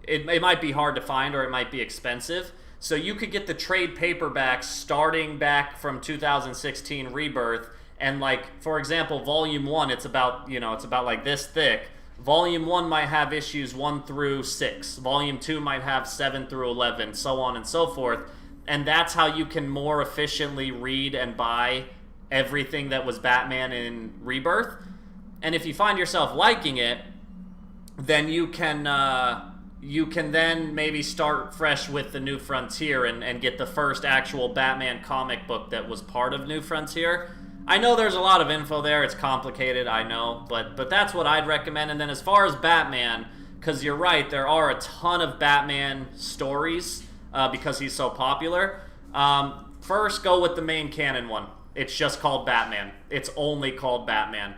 it might be hard to find or it might be expensive. So you could get the trade paperbacks starting back from 2016 Rebirth. And like, for example, Volume 1, it's about like this thick. Volume 1 might have issues 1 through 6. Volume 2 might have 7 through 11, so on and so forth. And that's how you can more efficiently read and buy everything that was Batman in Rebirth. And if you find yourself liking it, then you can then maybe start fresh with the New Frontier and get the first actual Batman comic book that was part of New Frontier. I know there's a lot of info there. It's complicated, I know, but that's what I'd recommend. And then as far as Batman, because you're right, there are a ton of Batman stories because he's so popular. First, go with the main canon one. It's just called Batman. It's only called Batman.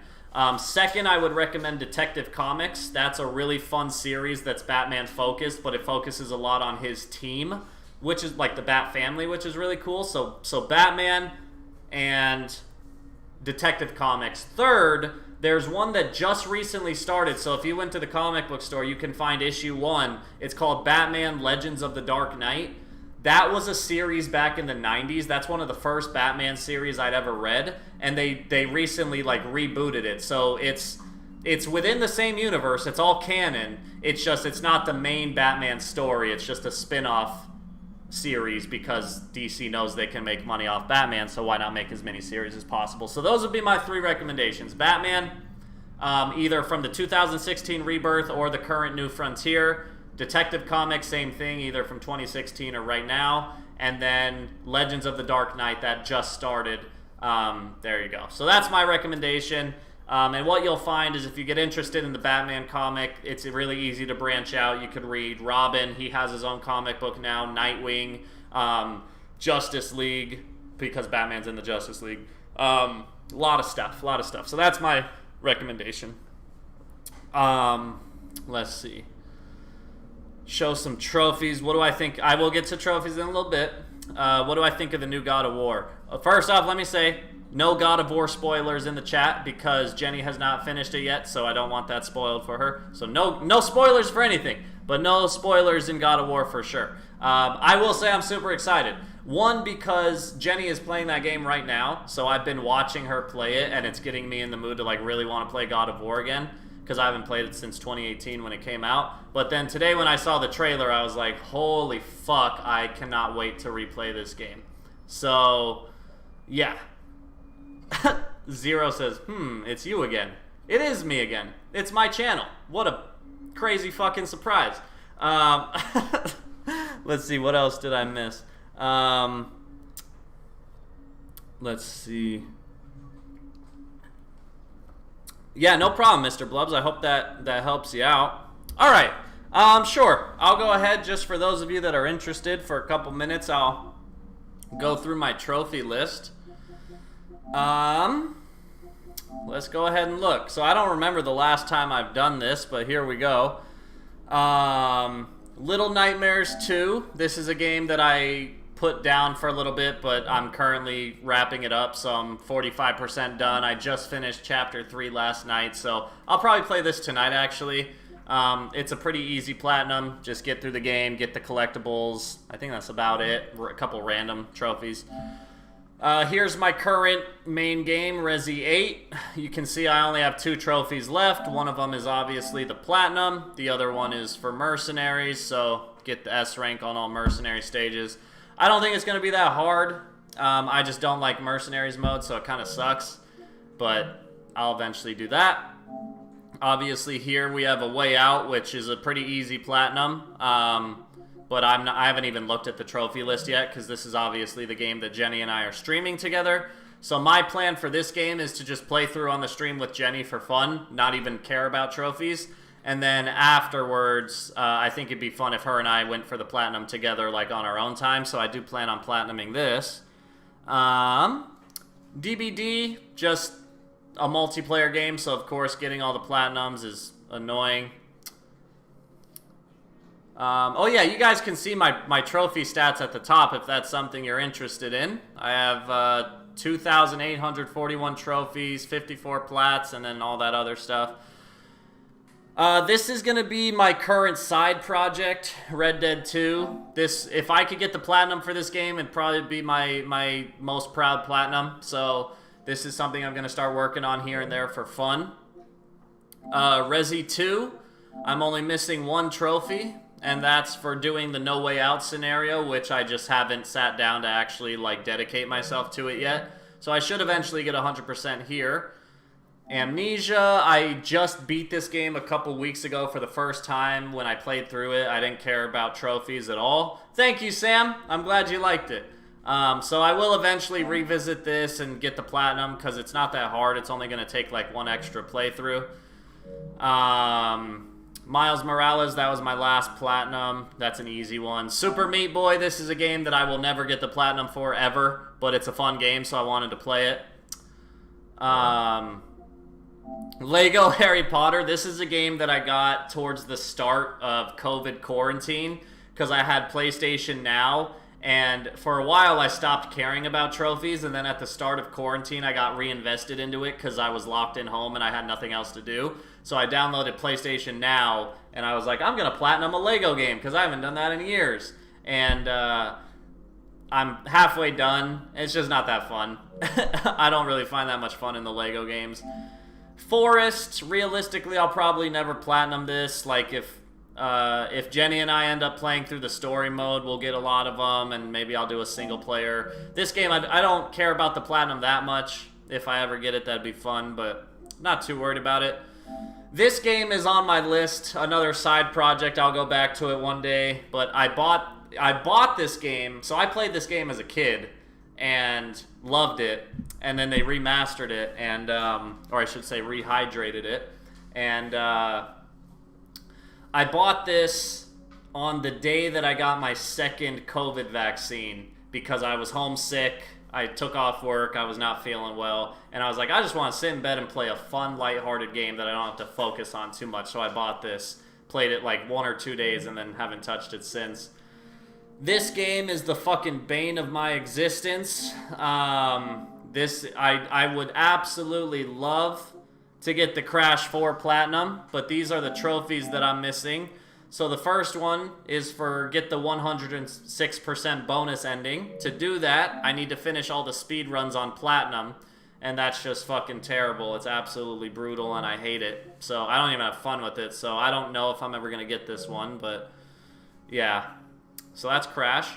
Second, I would recommend Detective Comics. That's a really fun series that's Batman focused, but it focuses a lot on his team, which is like the Bat family, which is really cool. So Batman and Detective Comics. Third, There's one that just recently started, so if you went to the comic book store, you can find issue 1. It's called Batman Legends of the Dark Knight. That was a series back in the 90s. That's one of the first Batman series I'd ever read, and they recently like rebooted it. So it's within the same universe. It's all canon. It's just it's not the main Batman story. It's just a spin-off series because DC knows they can make money off Batman, so why not make as many series as possible? So those would be my 3 recommendations. Batman, either from the 2016 Rebirth or the current New Frontier. Detective Comics, same thing, either from 2016 or right now. And then Legends of the Dark Knight, that just started. There you go. So that's my recommendation. And what you'll find is if you get interested in the Batman comic, it's really easy to branch out. You could read Robin. He has his own comic book now. Nightwing. Justice League, because Batman's in the Justice League. A lot of stuff. So that's my recommendation. Let's see. Show some trophies. What do I think? I will get to trophies in a little bit. What do I think of the new God of War? First off, let me say, no God of War spoilers in the chat because Jenny has not finished it yet, so I don't want that spoiled for her. So no spoilers for anything, but no spoilers in God of War for sure. I will say I'm super excited. One, because Jenny is playing that game right now, so I've been watching her play it, and it's getting me in the mood to like really want to play God of War again, because I haven't played it since 2018 when it came out. But then today when I saw the trailer, I was like, holy fuck, I cannot wait to replay this game. So, yeah. Zero says, it's you again. It is me again. It's my channel. What a crazy fucking surprise. Let's see, what else did I miss? Let's see. Yeah, no problem, Mr. Blubs. I hope that helps you out. All right. Sure. I'll go ahead, just for those of you that are interested, for a couple minutes, I'll go through my trophy list. Let's go ahead and look. So I don't remember the last time I've done this, but here we go. Little Nightmares 2. This is a game that I put down for a little bit, but I'm currently wrapping it up, so I'm 45% done. I just finished Chapter 3 last night, so I'll probably play this tonight, actually. It's a pretty easy platinum. Just get through the game, get the collectibles. I think that's about it. A couple random trophies. Here's my current main game, Resi 8. You can see I only have 2 trophies left. One of them is obviously the platinum. The other one is for mercenaries, so get the S rank on all mercenary stages. I don't think it's going to be that hard. I just don't like mercenaries mode, so it kind of sucks. But I'll eventually do that. Obviously here we have A Way Out, which is a pretty easy platinum. But I haven't even looked at the trophy list yet, because this is obviously the game that Jenny and I are streaming together. So my plan for this game is to just play through on the stream with Jenny for fun, not even care about trophies. And then afterwards, I think it'd be fun if her and I went for the platinum together, like on our own time. So I do plan on platinuming this. DBD, just a multiplayer game, so of course getting all the platinums is annoying. Oh yeah, you guys can see my trophy stats at the top if that's something you're interested in. I have 2,841 trophies, 54 plats, and then all that other stuff. This is going to be my current side project, Red Dead 2. If I could get the platinum for this game, it'd probably be my most proud platinum. So this is something I'm going to start working on here and there for fun. Resi 2, I'm only missing 1 trophy, and that's for doing the No Way Out scenario, which I just haven't sat down to actually like dedicate myself to it yet. So I should eventually get 100% here. Amnesia, I just beat this game a couple weeks ago for the first time. When I played through it, I didn't care about trophies at all. Thank you, Sam. I'm glad you liked it. So I will eventually revisit this and get the platinum, because it's not that hard. It's only going to take like 1 extra playthrough. Miles Morales, that was my last platinum. That's an easy one. Super Meat Boy, this is a game that I will never get the platinum for ever, but it's a fun game, so I wanted to play it. Lego Harry Potter, this is a game that I got towards the start of COVID quarantine, because I had PlayStation Now, And for a while, I stopped caring about trophies, and then at the start of quarantine, I got reinvested into it because I was locked in home and I had nothing else to do. So I downloaded PlayStation Now, and I was like, I'm going to platinum a Lego game because I haven't done that in years. And I'm halfway done. It's just not that fun. I don't really find that much fun in the Lego games. Forest, realistically, I'll probably never platinum this. Like, if Jenny and I end up playing through the story mode, we'll get a lot of them, and maybe I'll do a single player. This game, I don't care about the platinum that much. If I ever get it, that'd be fun, but not too worried about it. This game is on my list, another side project. I'll go back to it one day, but I bought this game, so I played this game as a kid and loved it, and then they remastered it, and or I should say rehydrated it, and I bought this on the day that I got my second COVID vaccine because I was homesick. I took off work. I was not feeling well. And I was like, I just want to sit in bed and play a fun, lighthearted game that I don't have to focus on too much. So I bought this, played it like 1 or 2 days, and then haven't touched it since. This game is the fucking bane of my existence. I would absolutely love to get the Crash 4 Platinum, but these are the trophies that I'm missing. So the first one is for get the 106% bonus ending. To do that, I need to finish all the speed runs on Platinum, and that's just fucking terrible. It's absolutely brutal, and I hate it. So I don't even have fun with it, so I don't know if I'm ever going to get this one, but yeah. So that's Crash.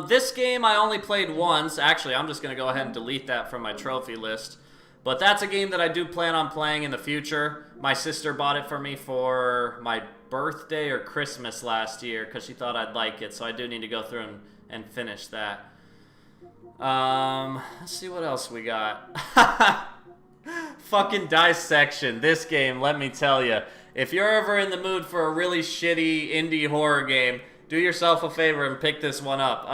This game I only played once. Actually, I'm just going to go ahead and delete that from my trophy list. But that's a game that I do plan on playing in the future. My sister bought it for me for my birthday or Christmas last year because she thought I'd like it. So I do need to go through and finish that. Let's see what else we got. Fucking Dissection. This game, let me tell you. If you're ever in the mood for a really shitty indie horror game, do yourself a favor and pick this one up.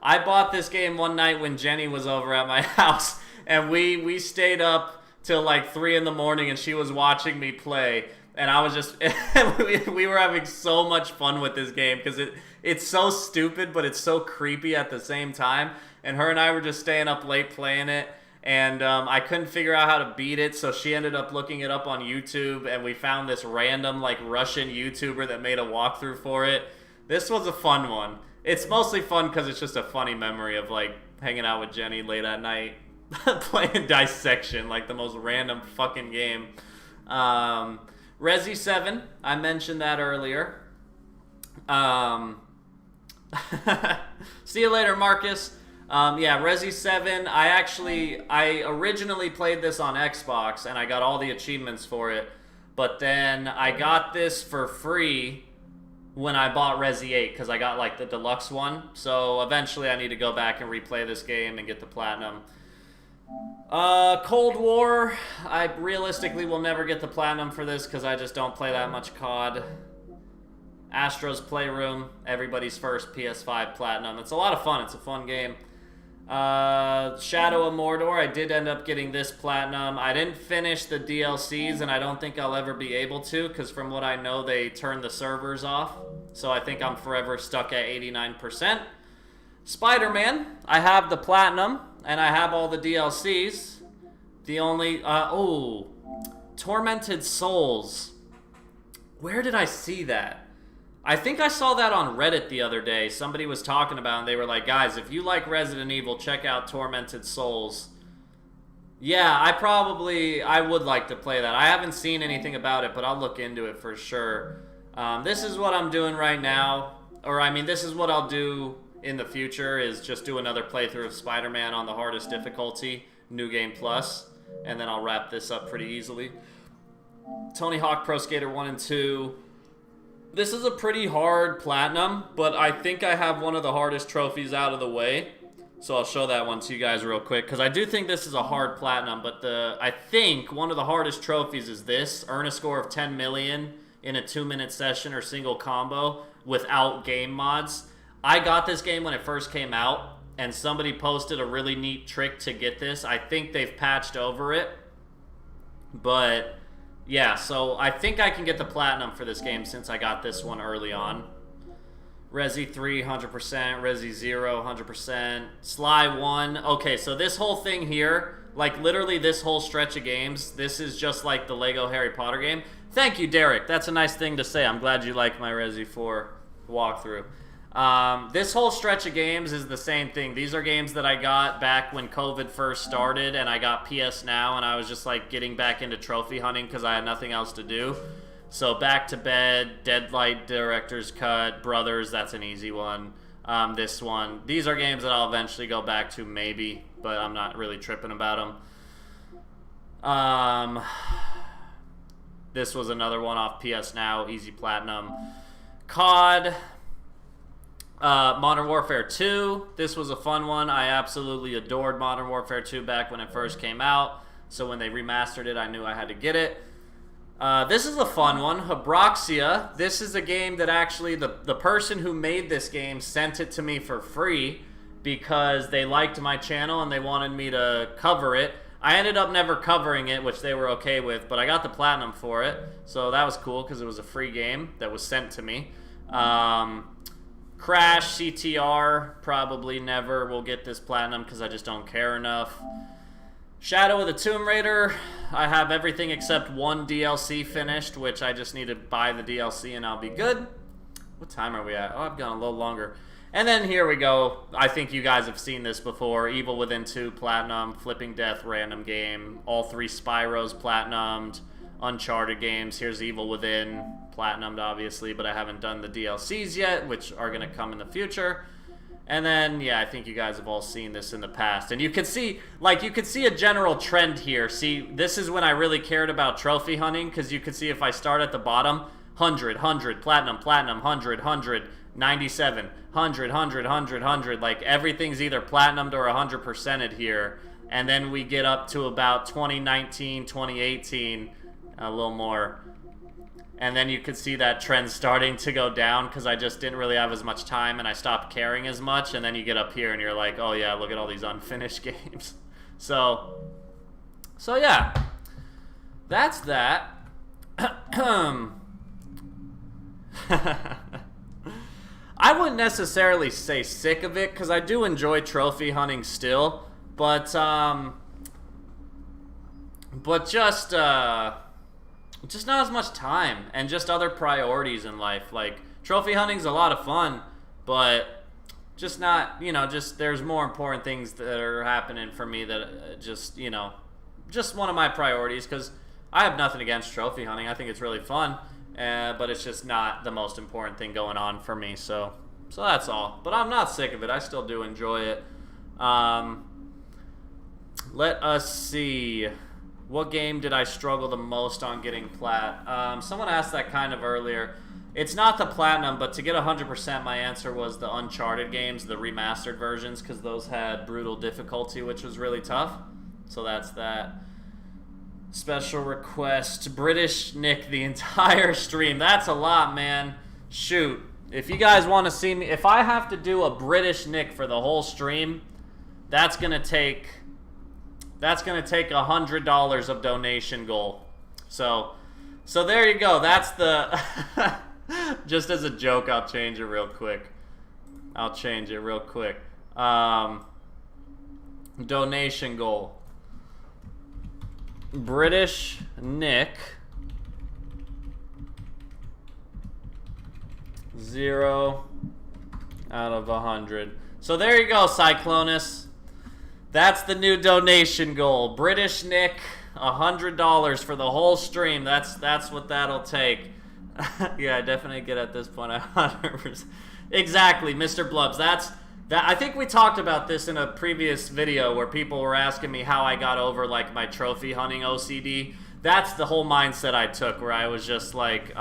I bought this game one night when Jenny was over at my house. And we stayed up till like 3 in the morning, and she was watching me play. And I was just, we were having so much fun with this game because it's so stupid, but it's so creepy at the same time. And her and I were just staying up late playing it. And I couldn't figure out how to beat it, so she ended up looking it up on YouTube. And we found this random like Russian YouTuber that made a walkthrough for it. This was a fun one. It's mostly fun because it's just a funny memory of like hanging out with Jenny late at night. Playing Dissection, like the most random fucking game. Resi 7, I mentioned that earlier. See you later, Marcus. Yeah, Resi 7, I originally played this on Xbox, and I got all the achievements for it, but then I got this for free when I bought Resi 8, because I got like the deluxe one, so eventually I need to go back and replay this game and get the platinum. Cold War, I realistically will never get the platinum for this because I just don't play that much COD. Astro's Playroom, everybody's first PS5 platinum. It's a lot of fun. It's a fun game. Shadow of Mordor, I did end up getting this platinum. I didn't finish the DLCs, and I don't think I'll ever be able to because from what I know, they turned the servers off. So I think I'm forever stuck at 89%. Spider-Man, I have the platinum. And I have all the DLCs. The only... Tormented Souls. Where did I see that? I think I saw that on Reddit the other day. Somebody was talking about it, and they were like, guys, if you like Resident Evil, check out Tormented Souls. Yeah, I would like to play that. I haven't seen anything about it, but I'll look into it for sure. This is what I'm doing right now. Or, I mean, this is what I'll do in the future, is just do another playthrough of Spider-Man on the hardest difficulty, New Game Plus, and then I'll wrap this up pretty easily. Tony Hawk Pro Skater 1 and 2. This is a pretty hard platinum, but I think I have one of the hardest trophies out of the way. So I'll show that one to you guys real quick, because I do think this is a hard platinum, but I think one of the hardest trophies is this, earn a score of 10 million in a 2-minute session or single combo without game mods. I got this game when it first came out, and somebody posted a really neat trick to get this. I think they've patched over it. But, yeah, so I think I can get the platinum for this game since I got this one early on. Resi 3, 100%. Resi 0, 100%. Sly 1. Okay, so this whole thing here, like literally this whole stretch of games, this is just like the Lego Harry Potter game. Thank you, Derek. That's a nice thing to say. I'm glad you like my Resi 4 walkthrough. This whole stretch of games is the same thing. These are games that I got back when COVID first started, and I got PS Now, and I was just like getting back into trophy hunting because I had nothing else to do. So Back to Bed, Deadlight Director's Cut, Brothers, that's an easy one. This one. These are games that I'll eventually go back to, maybe, but I'm not really tripping about them. This was another one off PS Now, easy platinum. COD, Modern Warfare 2. This was a fun one. I absolutely adored Modern Warfare 2 back when it first came out. So when they remastered it, I knew I had to get it. This is a fun one, Habroxia. This is a game that actually the person who made this game sent it to me for free because they liked my channel and they wanted me to cover it. I ended up never covering it, which they were okay with, but I got the platinum for it, so that was cool because it was a free game that was sent to me. Crash, CTR, probably never will get this platinum because I just don't care enough. Shadow of the Tomb Raider, I have everything except one DLC finished, which I just need to buy the DLC and I'll be good. What time are we at? Oh, I've gone a little longer. And then here we go. I think you guys have seen this before. Evil Within 2 platinum, Flipping Death random game, all 3 Spyros platinumed, Uncharted games. Here's Evil Within, platinumed obviously, but I haven't done the DLCs yet, which are going to come in the future. And then, yeah, I think you guys have all seen this in the past. And you can see, like, you can see a general trend here. See, this is when I really cared about trophy hunting, because you can see if I start at the bottom, 100, 100, platinum, platinum, 100, 100, 97, 100, 100, 100, 100. Like, everything's either platinumed or 100%ed here. And then we get up to about 2019, 2018, a little more. And then you could see that trend starting to go down because I just didn't really have as much time and I stopped caring as much. And then you get up here and you're like, oh yeah, look at all these unfinished games. So yeah, that's that. I wouldn't necessarily say sick of it because I do enjoy trophy hunting still, but just not as much time and just other priorities in life. Like, trophy hunting's a lot of fun, but just not, you know, just there's more important things that are happening for me that just, you know, just one of my priorities, because I have nothing against trophy hunting. I think it's really fun, but it's just not the most important thing going on for me. So that's all. But I'm not sick of it. I still do enjoy it. Let us see. What game did I struggle the most on getting plat? Someone asked that kind of earlier. It's not the platinum, but to get 100%, my answer was the Uncharted games, the remastered versions, because those had brutal difficulty, which was really tough. So that's that. Special request, British Nick the entire stream. That's a lot, man. Shoot. If you guys want to see me, if I have to do a British Nick for the whole stream, that's going to take $100 of donation goal. So there you go. That's the just as a joke, I'll change it real quick. Donation goal. British Nick 0 out of 100. So there you go, Cyclonus. That's the new donation goal. British Nick, $100 for the whole stream. That's what that'll take. Yeah, I definitely get at this point 100%. Exactly, Mr. Blubs. I think we talked about this in a previous video where people were asking me how I got over like my trophy hunting OCD. That's the whole mindset I took, where I was just like,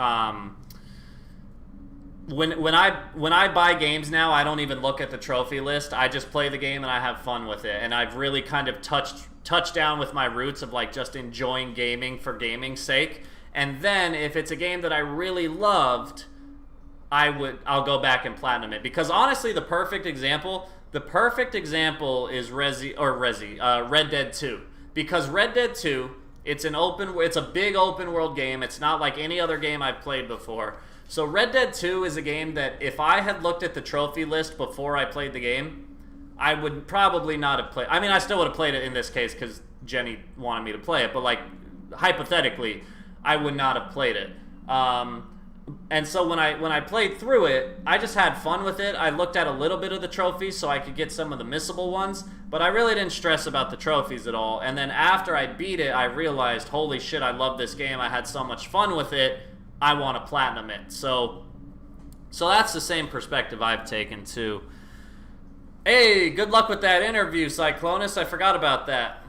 when I buy games now, I don't even look at the trophy list. I just play the game and I have fun with it. And I've really kind of touched down with my roots of like just enjoying gaming for gaming's sake. And then if it's a game that I really loved, I'll go back and platinum it. Because honestly, the perfect example is Red Dead 2. Because Red Dead 2, It's a big open world game. It's not like any other game I've played before. So Red Dead 2 is a game that if I had looked at the trophy list before I played the game, I would probably not have played. I mean, I still would have played it in this case because Jenny wanted me to play it. But like hypothetically, I would not have played it. And so when I played through it, I just had fun with it. I looked at a little bit of the trophies so I could get some of the missable ones, but I really didn't stress about the trophies at all. And then after I beat it, I realized, holy shit, I love this game. I had so much fun with it. I want to platinum it. So that's the same perspective I've taken too. Hey, good luck with that interview, Cyclonus. I forgot about that.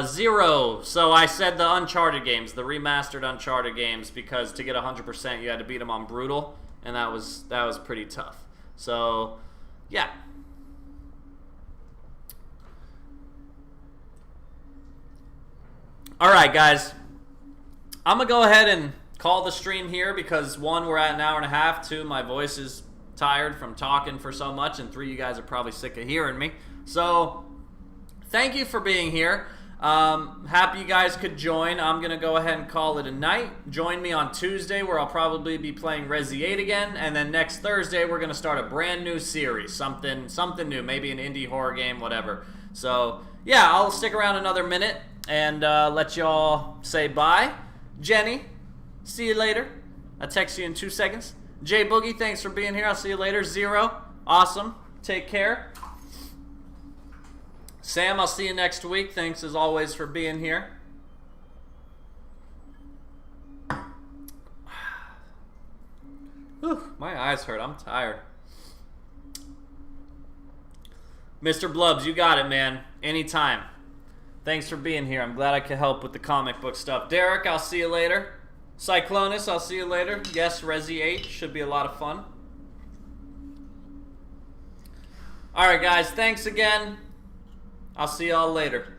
0. So I said the Uncharted games, the remastered Uncharted games, because to get 100% you had to beat them on Brutal, and that was pretty tough. So, yeah. All right, guys. I'm going to go ahead and call the stream here because 1, we're at an hour and a half. 2, my voice is tired from talking for so much, and 3, you guys are probably sick of hearing me. So, thank you for being here. Happy you guys could join. I'm going to go ahead and call it a night. Join me on Tuesday where I'll probably be playing Resi 8 again. And then next Thursday we're going to start a brand new series. Something new. Maybe an indie horror game, whatever. So, yeah, I'll stick around another minute and let y'all say bye. Jenny, see you later. I'll text you in 2 seconds. Jay Boogie, thanks for being here. I'll see you later. 0, awesome. Take care. Sam, I'll see you next week. Thanks as always for being here. Whew, my eyes hurt. I'm tired. Mr. Blubs, you got it, man. Anytime. Thanks for being here. I'm glad I could help with the comic book stuff. Derek, I'll see you later. Cyclonus, I'll see you later. Yes, Resi 8 should be a lot of fun. Alright, guys. Thanks again. I'll see y'all later.